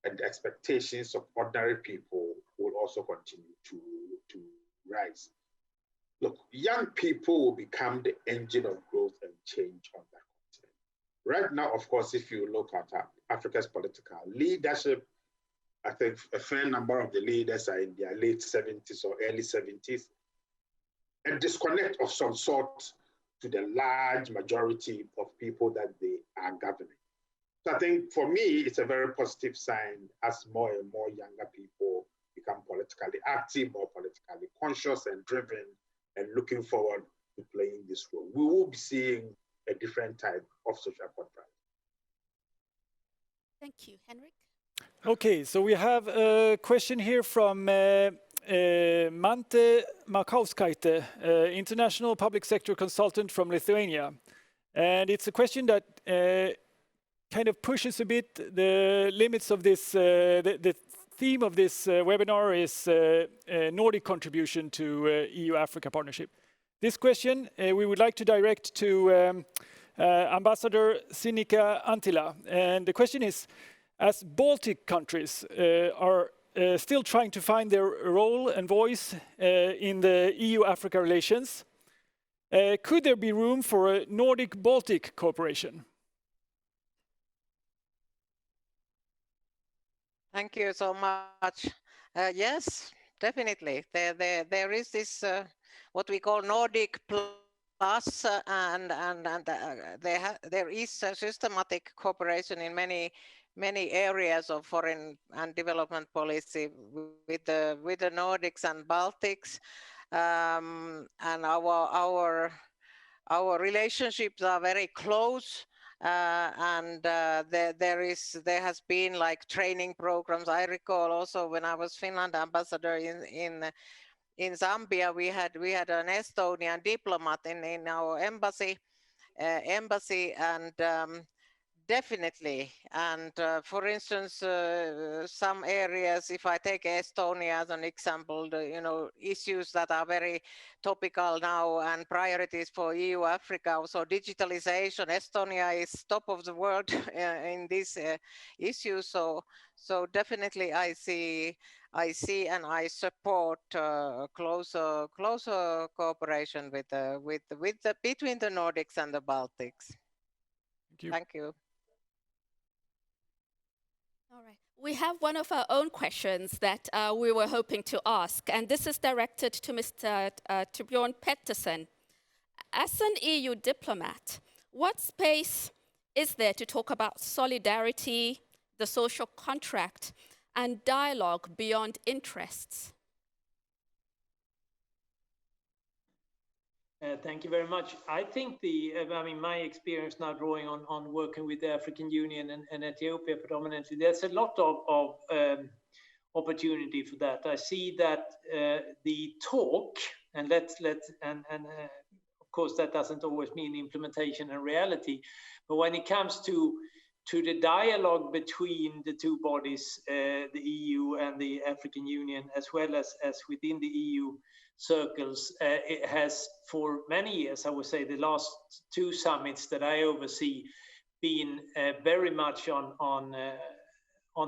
and the expectations of ordinary people will also continue to rise. Look, young people will become the engine of growth and change on that continent. Right now, of course, if you look at Africa's political leadership, I think a fair number of the leaders are in their late 70s or early 70s. A disconnect of some sort to the large majority of people that they are governing. So I think for me, it's a very positive sign as more and more younger people become politically active, more politically conscious and driven, and looking forward to playing this role. We will be seeing a different type of social contract. Thank you. Henrik? Okay, so we have a question here from Mante Makauskaite, international public sector consultant from Lithuania. And it's a question that kind of pushes a bit the limits of this, the theme of this webinar is Nordic contribution to EU-Africa partnership. This question we would like to direct to Ambassador Sinikka Anttila. And the question is, as Baltic countries are still trying to find their role and voice in the EU-Africa relations, could there be room for a Nordic-Baltic cooperation? Thank you so much. Yes, definitely. There is this what we call Nordic Plus, and there is a systematic cooperation in many areas of foreign and development policy with the Nordics and Baltics, and our relationships are very close. And there has been like training programs. I recall also when I was Finland ambassador in Zambia, we had an Estonian diplomat in our embassy, and definitely. And for instance, some areas, if I take Estonia as an example, issues that are very topical now and priorities for EU-Africa, so digitalization, Estonia is top of the world in this issue. So definitely I see and I support closer cooperation between the Nordics and the Baltics. Thank you. Thank you. All right. We have one of our own questions that we were hoping to ask, and this is directed to Mr. Torbjörn Pettersen. As an EU diplomat, what space is there to talk about solidarity, the social contract, and dialogue beyond interests? Thank you very much. I think my experience now drawing on working with the African Union and Ethiopia predominantly, there's a lot of opportunity for that. I see that the talk, and course, that doesn't always mean implementation and reality. But when it comes to the dialogue between the two bodies, the EU and the African Union, as well as within the EU circles, it has for many years, I would say the last two summits that I oversee, been very much on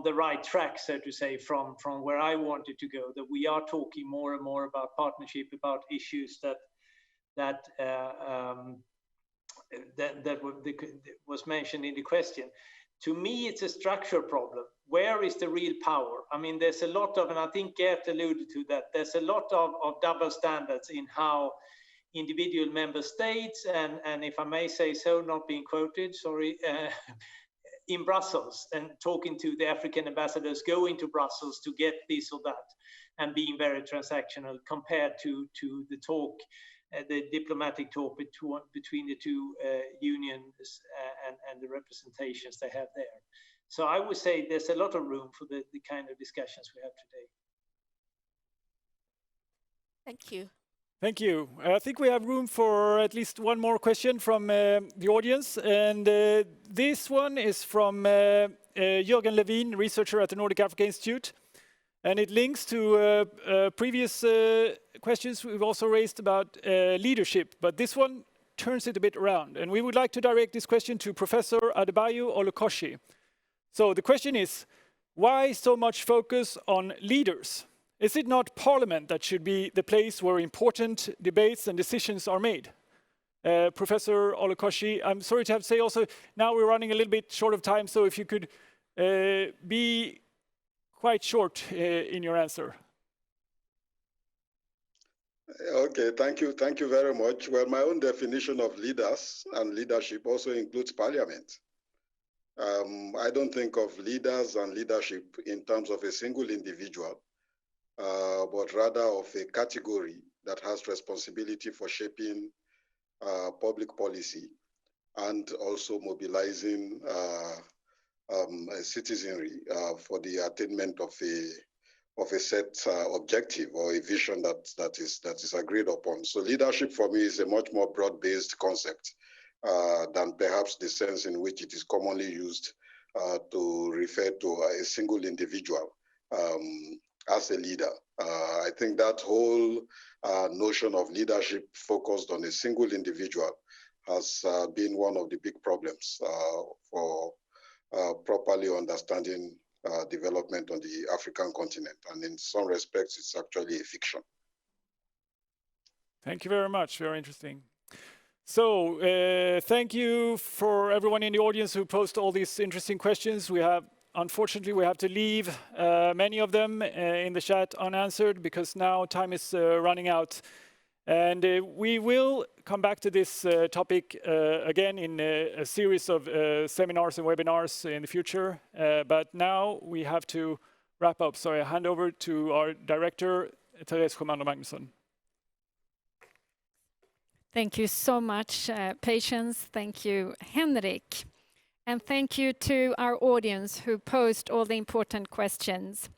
the right track, so to say, from where I wanted to go, that we are talking more and more about partnership, about issues that was mentioned in the question. To me, it's a structural problem. Where is the real power? I mean, there's a lot of, and I think Gert alluded to that, there's a lot of double standards in how individual member states, and if I may say so, not being quoted, sorry, in Brussels, and talking to the African ambassadors, going to Brussels to get this or that, and being very transactional compared to the talk, the diplomatic talk between the two unions and the representations they have there. So I would say there's a lot of room for the kind of discussions we have today. Thank you. Thank you. I think we have room for at least one more question from the audience. And this one is from Jürgen Levin, researcher at the Nordic Africa Institute. And it links to previous questions we've also raised about leadership. But this one turns it a bit around. And we would like to direct this question to Professor Adebayo Olukoshi. So the question is, why so much focus on leaders? Is it not Parliament that should be the place where important debates and decisions are made? Professor Olukoshi, I'm sorry to have to say also, now we're running a little bit short of time, so if you could be quite short in your answer. Okay, thank you very much. Well, my own definition of leaders and leadership also includes Parliament. I don't think of leaders and leadership in terms of a single individual, but rather of a category that has responsibility for shaping public policy and also mobilizing a citizenry for the attainment of a set objective or a vision that is agreed upon. So leadership for me is a much more broad-based concept than perhaps the sense in which it is commonly used to refer to a single individual as a leader. I think that whole notion of leadership focused on a single individual has been one of the big problems for properly understanding development on the African continent. And in some respects, it's actually a fiction. Thank you very much. Very interesting. So thank you for everyone in the audience who posed all these interesting questions. Unfortunately, we have to leave many of them in the chat unanswered because now time is running out. And we will come back to this topic again in a series of seminars and webinars in the future. But now we have to wrap up. So I hand over to our director, Therese Sjömander Magnusson. Thank you so much, Patience. Thank you, Henrik. And thank you to our audience who posed all the important questions.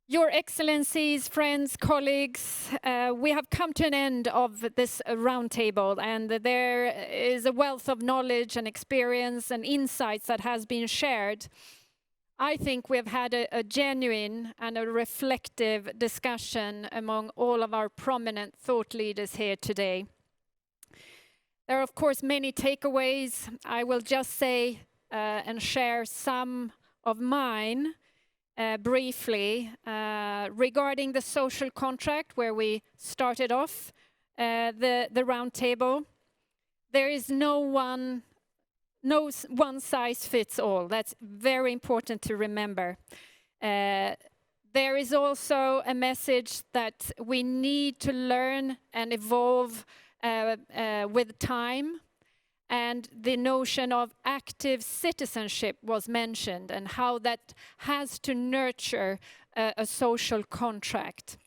Your Excellencies, friends, colleagues, we have come to an end of this roundtable, and there is a wealth of knowledge and experience and insights that has been shared. I think we've had a genuine and a reflective discussion among all of our prominent thought leaders here today. There are, of course, many takeaways. I will just say and share some of mine briefly regarding the social contract where we started off the roundtable. There is no one size fits all. That's very important to remember. There is also a message that we need to learn and evolve with time, and the notion of active citizenship was mentioned and how that has to nurture a social contract.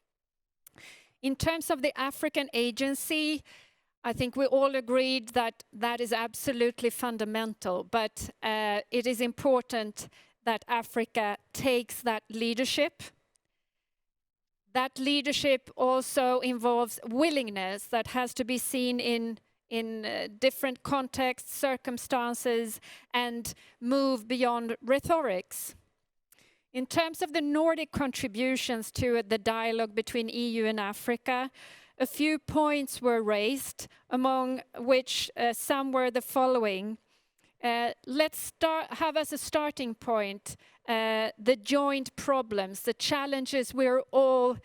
In terms of the African agency, I think we all agreed that that is absolutely fundamental, but it is important that Africa takes that leadership. That leadership also involves willingness that has to be seen in different contexts, circumstances, and move beyond rhetorics. In terms of the Nordic contributions to the dialogue between EU and Africa, a few points were raised, among which some were the following. Let's have as a starting point the joint problems, the challenges we're all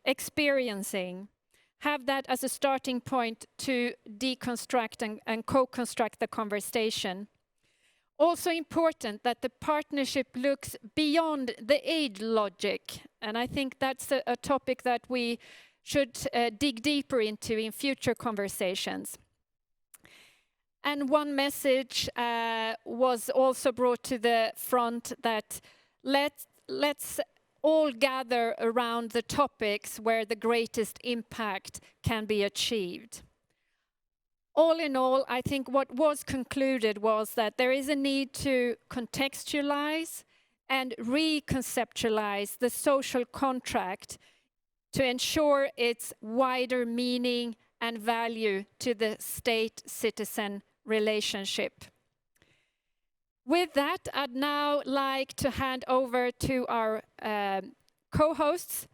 experiencing. Have that as a starting point to deconstruct and co-construct the conversation. Also important that the partnership looks beyond the aid logic, and I think that's a topic that we should dig deeper into in future conversations. And one message was also brought to the front that let's all gather around the topics where the greatest impact can be achieved. All in all, I think what was concluded was that there is a need to contextualize and reconceptualize the social contract to ensure its wider meaning and value to the state-citizen relationship. With that, I'd now like to hand over to our co-hosts,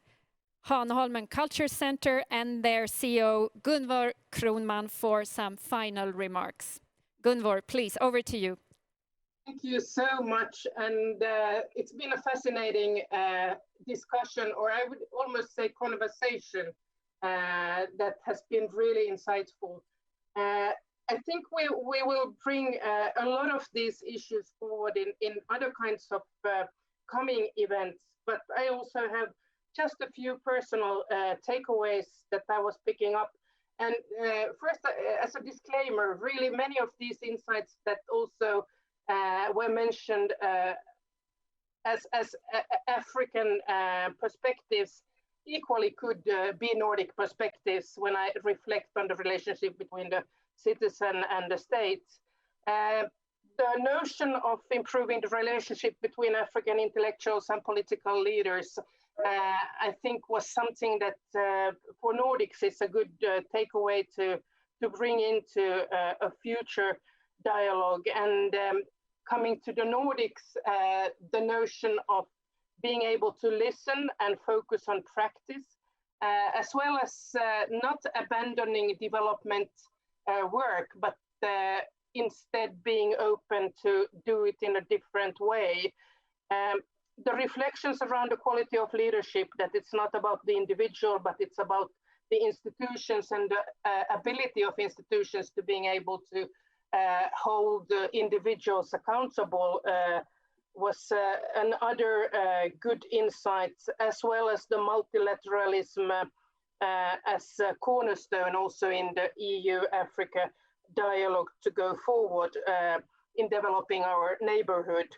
Hanaholmen Culture Center and their CEO, Gunvor Kronman, for some final remarks. Gunvor, please, over to you. Thank you so much. And it's been a fascinating discussion, or I would almost say conversation, that has been really insightful. I think we will bring a lot of these issues forward in other kinds of coming events, but I also have just a few personal takeaways that I was picking up. And first, as a disclaimer, really many of these insights that also were mentioned as African perspectives equally could be Nordic perspectives when I reflect on the relationship between the citizen and the state. The notion of improving the relationship between African intellectuals and political leaders, I think, was something that for Nordics is a good takeaway to bring into a future dialogue. And coming to the Nordics, the notion of being able to listen and focus on practice, as well as not abandoning development work, but instead being open to do it in a different way. The reflections around the quality of leadership, that it's not about the individual, but it's about the institutions and the ability of institutions to being able to hold individuals accountable was another good insight, as well as the multilateralism as a cornerstone also in the EU-Africa dialogue to go forward in developing our neighborhood.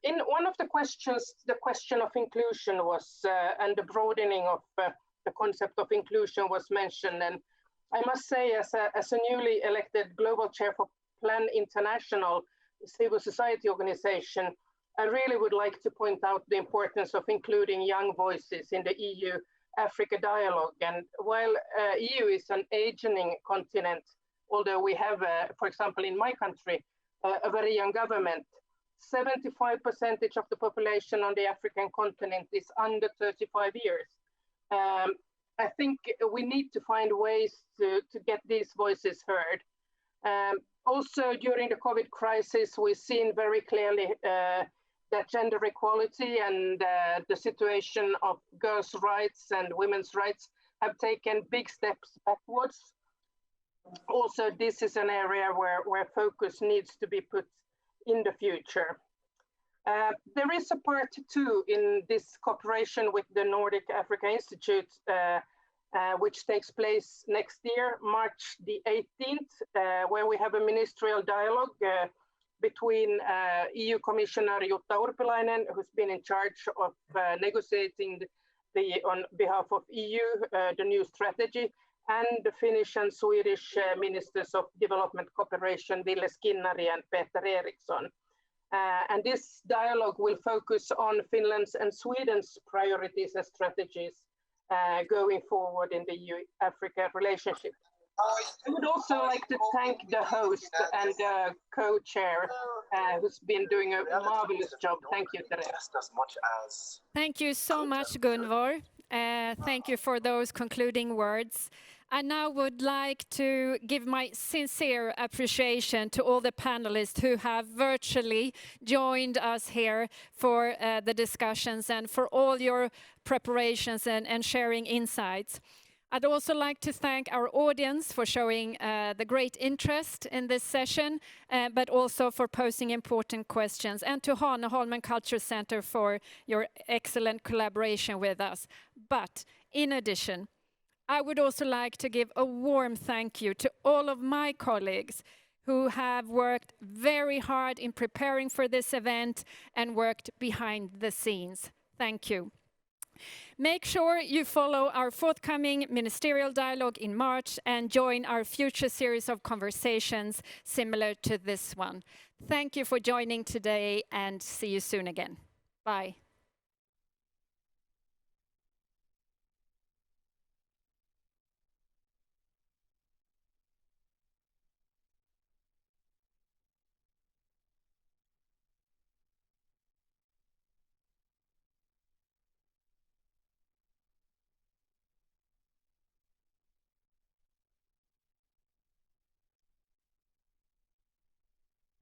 In one of the questions, the question of inclusion was, and the broadening of the concept of inclusion was mentioned. And I must say, as a newly elected global chair for Plan International, civil society organization, I really would like to point out the importance of including young voices in the EU-Africa dialogue. And while EU is an aging continent, although we have, for example, in my country, a very young government, 75% of the population on the African continent is under 35 years. I think we need to find ways to get these voices heard. Also, during the COVID crisis, we've seen very clearly that gender equality and the situation of girls' rights and women's rights have taken big steps backwards. Also, this is an area where focus needs to be put in the future. There is a part two in this cooperation with the Nordic Africa Institute, which takes place next year, March the 18th, where we have a ministerial dialogue between EU Commissioner Jutta Urpilainen, who's been in charge of negotiating on behalf of EU, the new strategy, and the Finnish and Swedish Ministers of Development Cooperation, Ville Skinnari and Peter Eriksson. And this dialogue will focus on Finland's and Sweden's priorities and strategies going forward in the EU-Africa relationship. I would also like to thank the host and the co-chair who's been doing a marvelous job. Thank you, Therese. Thank you so much, Gunvor. Thank you for those concluding words. I now would like to give my sincere appreciation to all the panelists who have virtually joined us here for the discussions and for all your preparations and sharing insights. I'd also like to thank our audience for showing the great interest in this session, but also for posing important questions, and to Hanaholmen Culture Center for your excellent collaboration with us. But in addition, I would also like to give a warm thank you to all of my colleagues who have worked very hard in preparing for this event and worked behind the scenes. Thank you. Make sure you follow our forthcoming ministerial dialogue in March and join our future series of conversations similar to this one. Thank you for joining today and see you soon again. Bye.